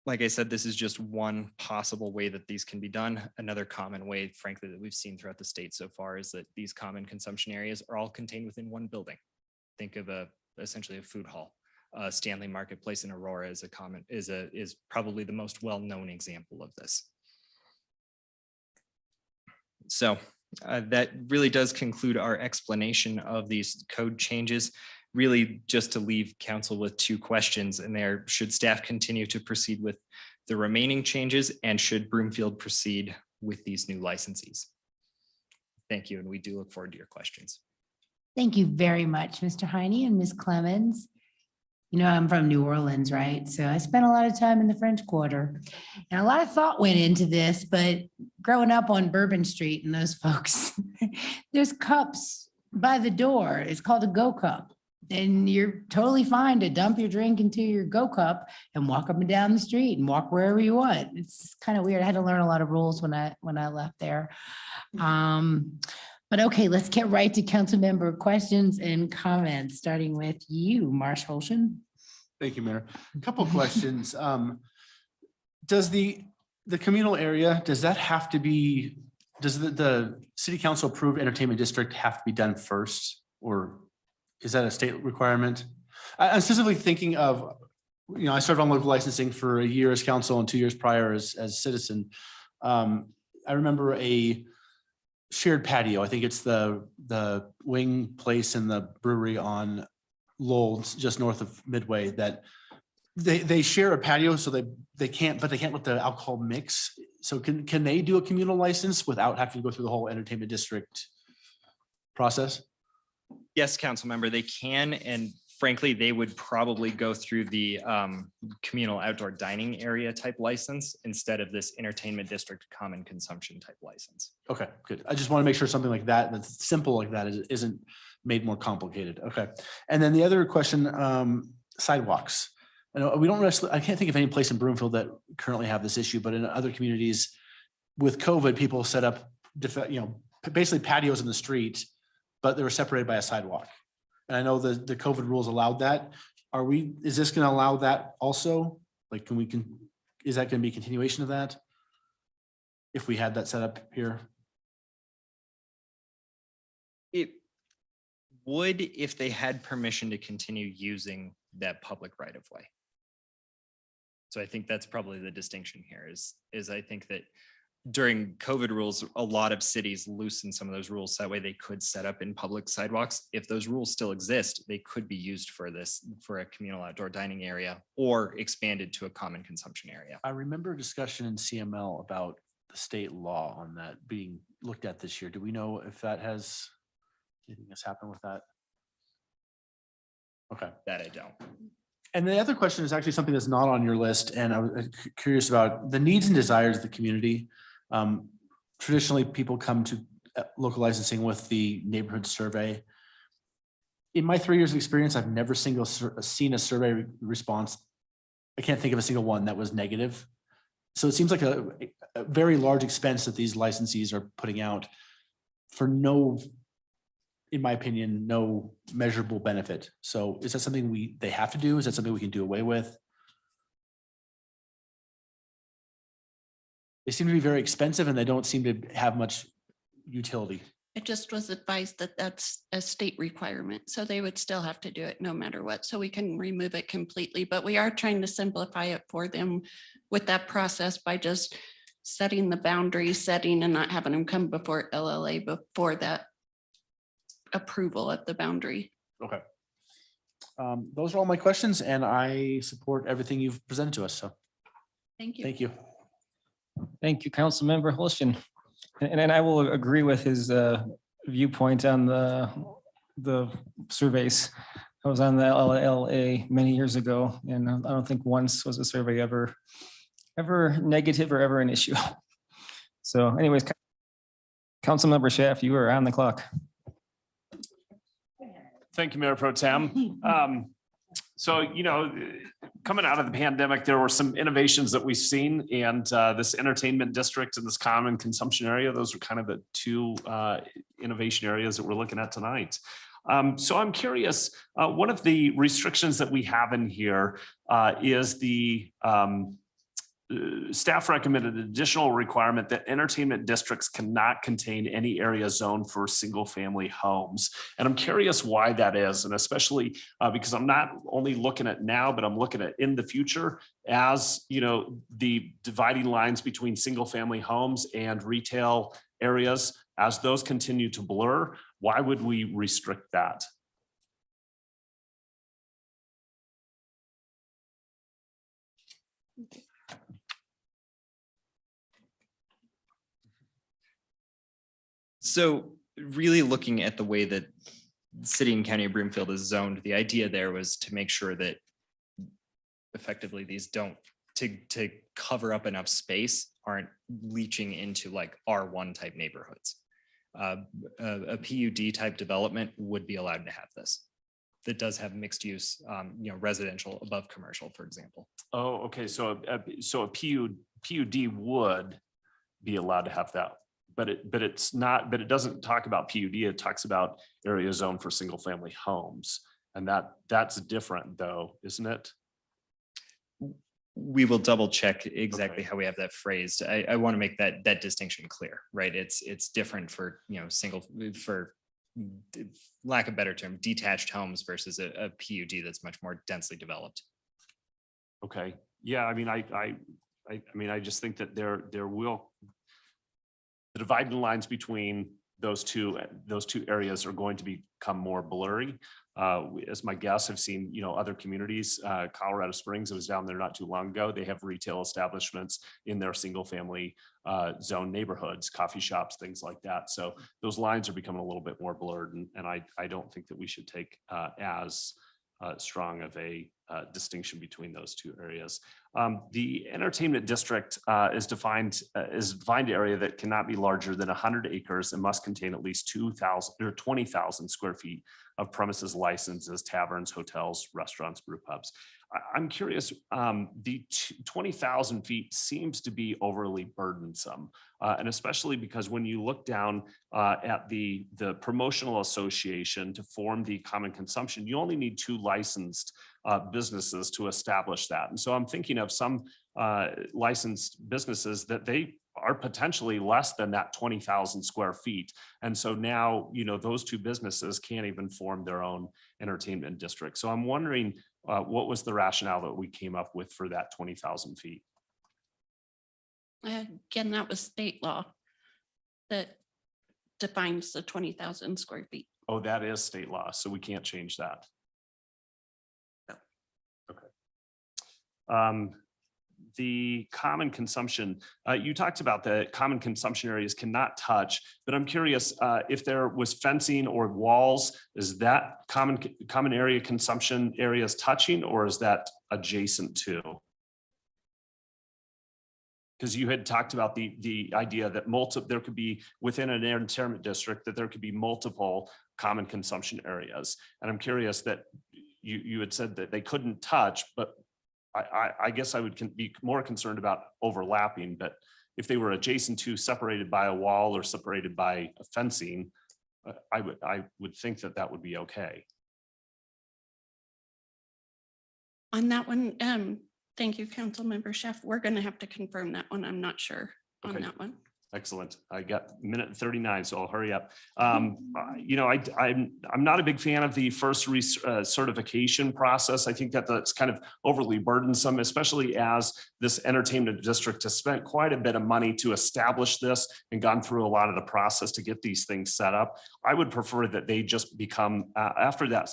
Like I said, this is just one possible way that these can be done. Another common way, frankly, that we've seen throughout the state so far is that these common consumption areas are all contained within one building. Think of essentially a food hall. Stanley Marketplace in Aurora is probably the most well-known example of this. So that really does conclude our explanation of these code changes. Really just to leave council with 2 questions, and there: should staff continue to proceed with the remaining changes, and should Broomfield proceed with these new licensees? Thank you, and we do look forward to your questions. Thank you very much, Mr. Heine and Ms. Clemens. You know, I'm from New Orleans, right? So I spent a lot of time in the French Quarter and a lot of thought went into this, but growing up on Bourbon Street and those folks, there's cups by the door. It's called a Go Cup. And you're totally fine to dump your drink into your Go Cup and walk up and down the street and walk wherever you want. It's kind of weird. I had to learn a lot of rules when I left there. But okay, let's get right to council member questions and comments, starting with you, Marsh Holshan. Thank you, Mayor. A couple of questions. Does the communal area, does that have to be, does the city council approved entertainment district have to be done first, or is that a state requirement? I'm specifically thinking of, you know, I served on local licensing for a year as council and 2 years prior as citizen. I remember a shared patio. I think it's the wing place in the brewery on Lowell, just north of Midway, that they share a patio, so they can't let the alcohol mix. So can they do a communal license without having to go through the whole entertainment district process? Yes, council member, they can, and frankly, they would probably go through the communal outdoor dining area type license instead of this entertainment district common consumption type license. Okay, good. I just want to make sure something like that, that's simple like that, isn't made more complicated. Okay. And then the other question, sidewalks. I know we don't necessarily, I can't think of any place in Broomfield that currently have this issue, but in other communities with COVID, people set up, basically patios in the street, but they were separated by a sidewalk. And I know the COVID rules allowed that. Is this going to allow that also? Like, is that going to be a continuation of that? If we had that set up here? It would, if they had permission to continue using that public right of way. So I think that's probably the distinction here is I think that during COVID rules, a lot of cities loosened some of those rules. That way they could set up in public sidewalks. If those rules still exist, they could be used for this, for a communal outdoor dining area or expanded to a common consumption area. I remember a discussion in CML about the state law on that being looked at this year. Do we know if that has, anything has happened with that? Okay. That I don't. And the other question is actually something that's not on your list, and I was curious about the needs and desires of the community. Traditionally, people come to local licensing with the neighborhood survey. In my 3 years of experience, I've never seen a survey response. I can't think of a single one that was negative. So it seems like a very large expense that these licensees are putting out for no, in my opinion, no measurable benefit. So is that something they have to do? Is that something we can do away with? They seem to be very expensive and they don't seem to have much utility. I just was advised that that's a state requirement, so they would still have to do it no matter what. So we can remove it completely, but we are trying to simplify it for them with that process by just setting the boundary setting and not having them come before LLA before that approval of the boundary. Okay. Those are all my questions and I support everything you've presented to us. So Thank you. thank you. Thank you, Councilmember Holston. And I will agree with his viewpoint on the surveys. I was on the LLA many years ago, and I don't think once was a survey ever negative or ever an issue. So anyways, Councilmember Schaaf, you are on the clock. Thank you, Mayor Pro Tem. So, coming out of the pandemic, there were some innovations that we've seen, and this entertainment district and this common consumption area, those are kind of the two innovation areas that we're looking at tonight. So I'm curious, one of the restrictions that we have in here is the staff recommended an additional requirement that entertainment districts cannot contain any area zoned for single family homes. And I'm curious why that is. And especially because I'm not only looking at now, but I'm looking at in the future as, the dividing lines between single family homes and retail areas, as those continue to blur, why would we restrict that? So really looking at the way that the city and county of Broomfield is zoned, the idea there was to make sure that effectively these don't, to cover up enough space, aren't leaching into like R1 type neighborhoods. A PUD type development would be allowed to have this. That does have mixed use, residential above commercial, for example. Oh, okay. So a PUD would be allowed to have that. But it doesn't talk about PUD, it talks about area zone for single family homes. And that's different though, isn't it? We will double check exactly how we have that phrased. I want to make that distinction clear, right? It's different for, for lack of better term, detached homes versus a PUD that's much more densely developed. Okay. Yeah, I mean, I just think that there will, the dividing lines between those two areas are going to become more blurry. As my guests have seen, other communities, Colorado Springs, I was down there not too long ago. They have retail establishments in their single family zone neighborhoods, coffee shops, things like that. So those lines are becoming a little bit more blurred. And I don't think that we should take as strong of a distinction between those two areas. The entertainment district is defined area that cannot be larger than 100 acres and must contain at least 2,000 or 20,000 square feet of premises licensed as taverns, hotels, restaurants, brew pubs. I'm curious, the 20,000 feet seems to be overly burdensome. And especially because when you look down at the promotional association to form the common consumption, you only need 2 licensed businesses to establish that. And so I'm thinking of some licensed businesses that they are potentially less than that 20,000 square feet. And so now, those 2 businesses can't even form their own entertainment district. So I'm wondering, what was the rationale that we came up with for that 20,000 feet? Again, that was state law that defines the 20,000 square feet. Oh, that is state law, so we can't change that. Okay. The common consumption, you talked about the common consumption areas cannot touch, but I'm curious if there was fencing or walls, is that common area consumption areas touching, or is that adjacent to? Because you had talked about the idea that there could be within an entertainment district, that there could be multiple common consumption areas. And I'm curious that you had said that they couldn't touch, but I guess I would be more concerned about overlapping, but if they were adjacent to, separated by a wall or separated by a fencing, I would think that that would be okay. On that one, thank you, Councilmember Chef. We're going to have to confirm that one. I'm not sure on Okay. that one. Excellent. I got a minute and 39, so I'll hurry up. You know, I'm not a big fan of the first certification process. I think that that's kind of overly burdensome, especially as this entertainment district has spent quite a bit of money to establish this and gone through a lot of the process to get these things set up. I would prefer that they just become, after that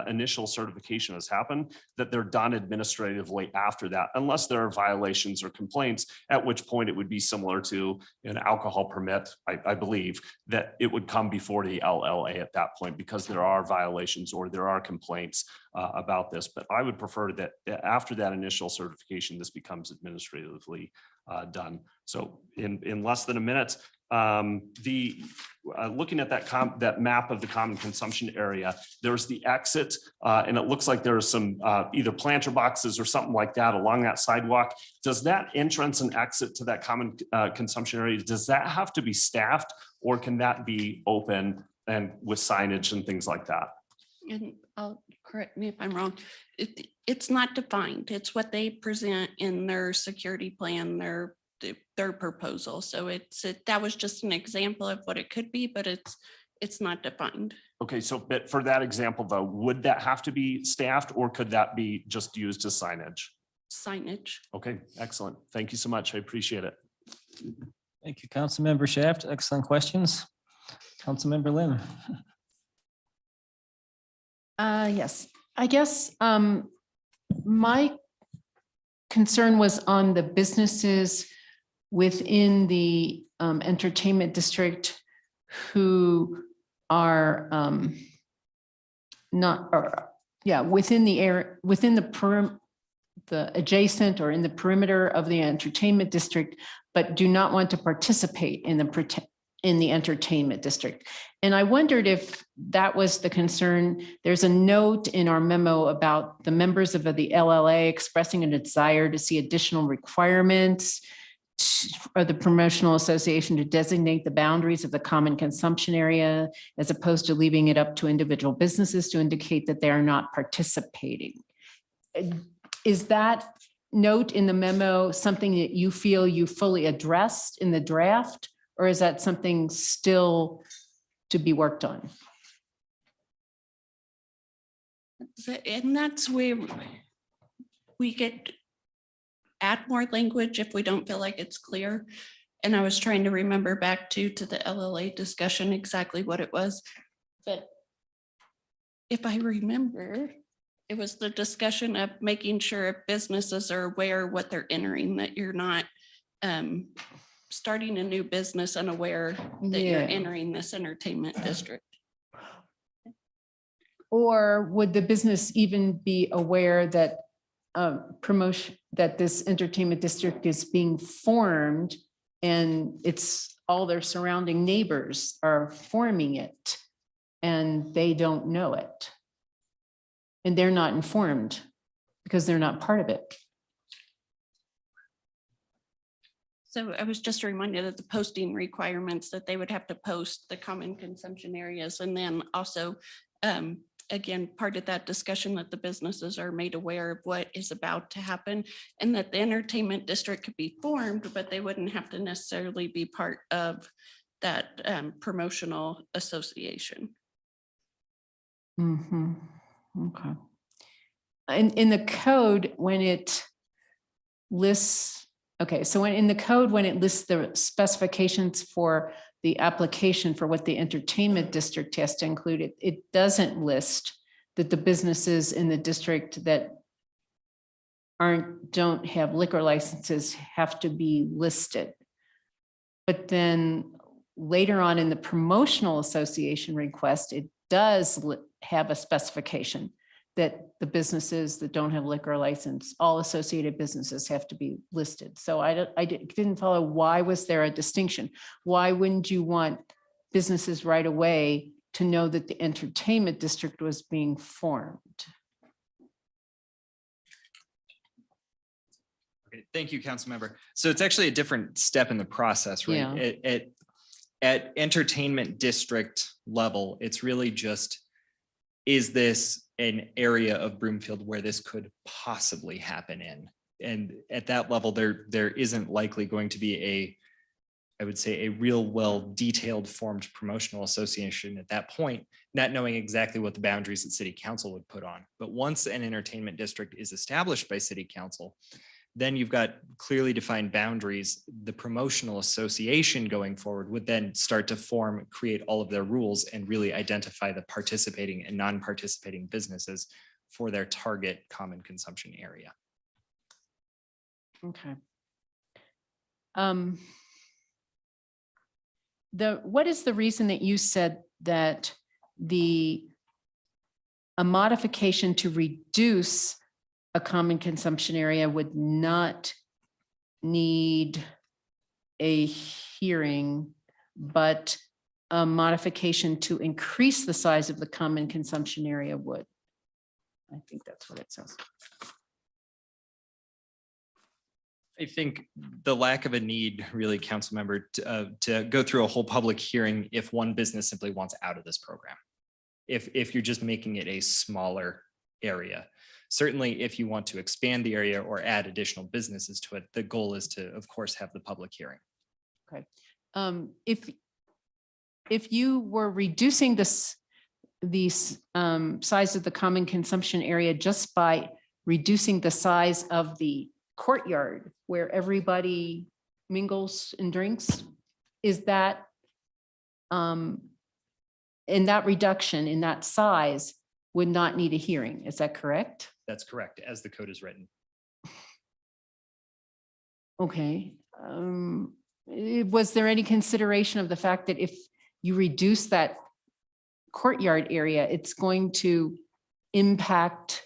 initial certification has happened, that they're done administratively after that, unless there are violations or complaints, at which point it would be similar to an alcohol permit. I believe that it would come before the LLA at that point, because there are violations or there are complaints about this. But I would prefer that after that initial certification, this becomes administratively done. So in less than a minute, looking at that map of the common consumption area, there's the exit, and it looks like there's some either planter boxes or something like that along that sidewalk. Does that entrance and exit to that common consumption area, does that have to be staffed, or can that be open and with signage and things like that? And I'll correct me if I'm wrong. It's not defined. It's what they present in their security plan, their proposal. So that was just an example of what it could be, but it's not defined. Okay, so but for that example though, would that have to be staffed, or could that be just used as signage? Signage. Okay, excellent. Thank you so much. I appreciate it. Thank you, Councilmember Shaft. Excellent questions. Councilmember Lim. Yes, I guess my concern was on the businesses within the entertainment district who are within the area, within the adjacent or in the perimeter of the entertainment district, but do not want to participate in the entertainment district. And I wondered if that was the concern. There's a note in our memo about the members of the LLA expressing a desire to see additional requirements for the promotional association to designate the boundaries of the common consumption area, as opposed to leaving it up to individual businesses to indicate that they are not participating. Is that note in the memo something that you feel you fully addressed in the draft, or is that something still to be worked on? And that's where we could add more language if we don't feel like it's clear. And I was trying to remember back to the LLA discussion exactly what it was. But if I remember, it was the discussion of making sure businesses are aware what they're entering, that you're not starting a new business unaware that you're entering this entertainment district. Or would the business even be aware that that this entertainment district is being formed and it's all their surrounding neighbors are forming it and they don't know it? And they're not informed because they're not part of it. So I was just reminded of the posting requirements that they would have to post the common consumption areas. And then also, again, part of that discussion that the businesses are made aware of what is about to happen and that the entertainment district could be formed, but they wouldn't have to necessarily be part of that promotional association. Mm-hmm. Okay. In the code, when it lists Okay, so when in the code, when it lists the specifications for the application for what the entertainment district has to include, it doesn't list that the businesses in the district that don't have liquor licenses have to be listed. But then later on in the promotional association request, it does have a specification that the businesses that don't have liquor license, all associated businesses have to be listed. So I didn't follow, why was there a distinction? Why wouldn't you want businesses right away to know that the entertainment district was being formed? Okay, thank you, Councilmember. So it's actually a different step in the process, right? Yeah. At entertainment district level, it's really just, is this an area of Broomfield where this could possibly happen in? And at that level, there isn't likely going to be I would say, a real well-detailed formed promotional association at that point, not knowing exactly what the boundaries that city council would put on. But once an entertainment district is established by city council, then you've got clearly defined boundaries. The promotional association going forward would then start to form, create all of their rules and really identify the participating and non-participating businesses for their target common consumption area. Okay. What is the reason that you said that a modification to reduce a common consumption area would not need a hearing, but a modification to increase the size of the common consumption area would? I think that's what it says. I think the lack of a need, really, council member, to go through a whole public hearing if one business simply wants out of this program. If you're just making it a smaller area. Certainly, if you want to expand the area or add additional businesses to it, the goal is to, of course, have the public hearing. Okay. If you were reducing the size of the common consumption area just by reducing the size of the courtyard where everybody mingles and drinks, is that in that reduction in that size would not need a hearing? Is that correct? That's correct, as the code is written. Okay. Was there any consideration of the fact that if you reduce that courtyard area, it's going to impact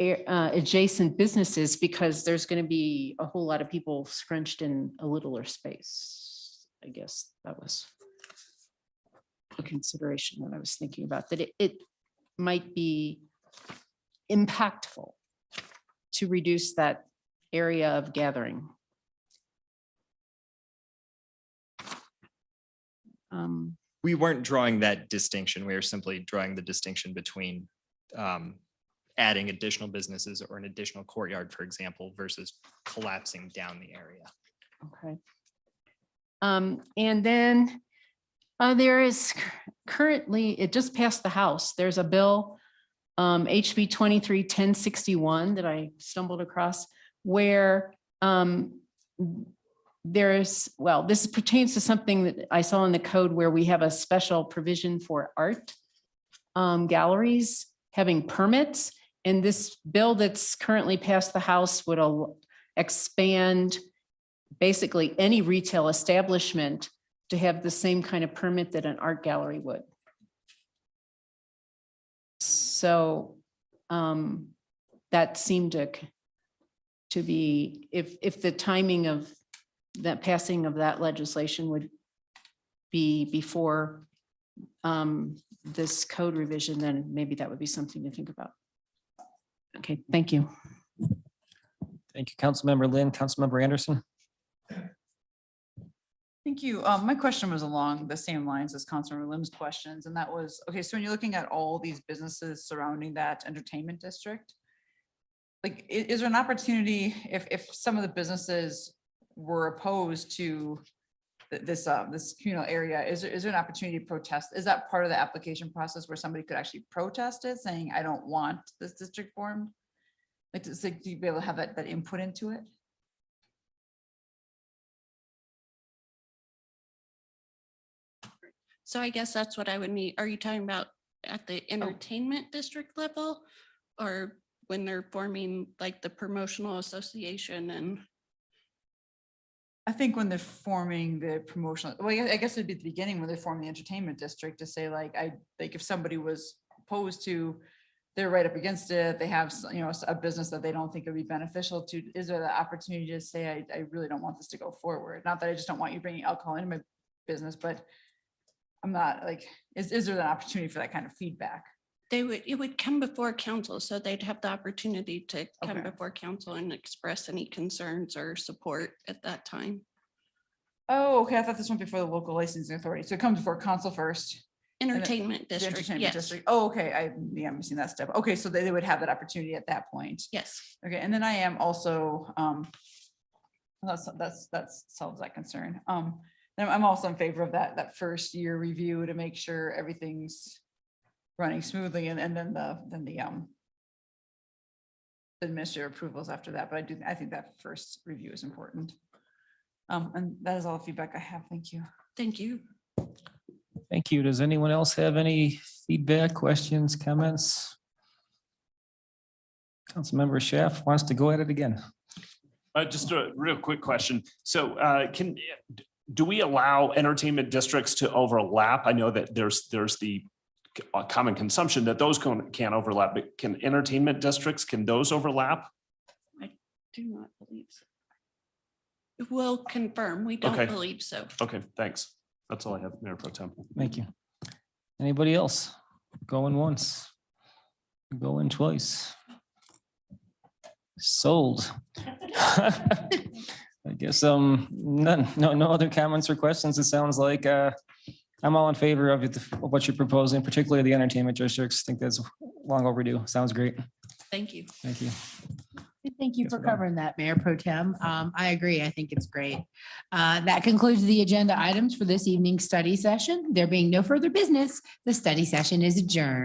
adjacent businesses because there's going to be a whole lot of people scrunched in a littler space? I guess that was a consideration that I was thinking about, that it might be impactful to reduce that area of gathering. We weren't drawing that distinction. We are simply drawing the distinction between adding additional businesses or an additional courtyard, for example, versus collapsing down the area. Okay. And then there is currently, it just passed the House. There's a bill, HB 23-1061 that I stumbled across, where this pertains to something that I saw in the code where we have a special provision for art galleries having permits. And this bill that's currently passed the House would expand basically any retail establishment to have the same kind of permit that an art gallery would. So that seemed to be, if the timing of that passing of that legislation would be before this code revision, then maybe that would be something to think about. Okay, thank you. Thank you, Councilmember Lynn. Councilmember Anderson. Thank you. My question was along the same lines as Councilmember Lim's questions, and that was, okay, so when you're looking at all these businesses surrounding that entertainment district, like, is there an opportunity if some of the businesses were opposed to this communal area, is there an opportunity to protest? Is that part of the application process where somebody could actually protest it, saying, I don't want this district formed? Like, to be able to have that input into it? So I guess that's what I would need. Are you talking about at the entertainment district level? Or when they're forming like the promotional association and? I think when they're forming the promotional, well, I guess it'd be at the beginning when they form the entertainment district to say like, if somebody was opposed to, they're right up against it, they have, a business that they don't think would be beneficial to, is there the opportunity to say, I really don't want this to go forward? Not that I just don't want you bringing alcohol into my business, but I'm not like, is there an opportunity for that kind of feedback? It would come before council, so they'd have the opportunity to come Okay. before council and express any concerns or support at that time. Oh, okay, I thought this went before the local licensing authority, so it comes before council first. and then Entertainment the district, entertainment yes. district. Oh, okay, I'm missing that step. Okay, so they would have that opportunity at that point. Yes. Okay, and then I am also, that solves that concern. And I'm also in favor of that first year review to make sure everything's running smoothly and then the administrative approvals after that, but I think that first review is important. And that is all the feedback I have. Thank you. Thank you. Thank you. Does anyone else have any feedback, questions, comments? Councilmember Schaaf wants to go at it again. Just a real quick question. So do we allow entertainment districts to overlap? I know that there's the common consumption that those can't overlap, but can entertainment districts, can those overlap? I do not believe so. We'll confirm. We don't Okay. believe so. Okay, thanks. That's all I have, Mayor Pro Tem. Thank you. Anybody else? Going once, going twice. Sold. I guess no other comments or questions. It sounds like I'm all in favor of what you're proposing, particularly the entertainment districts. I think that's long overdue. Sounds great. Thank you. Thank you. Thank you Yes, for ma'am. covering that, Mayor Pro Tem. I agree. I think it's great. That concludes the agenda items for this evening's study session. There being no further business, the study session is adjourned.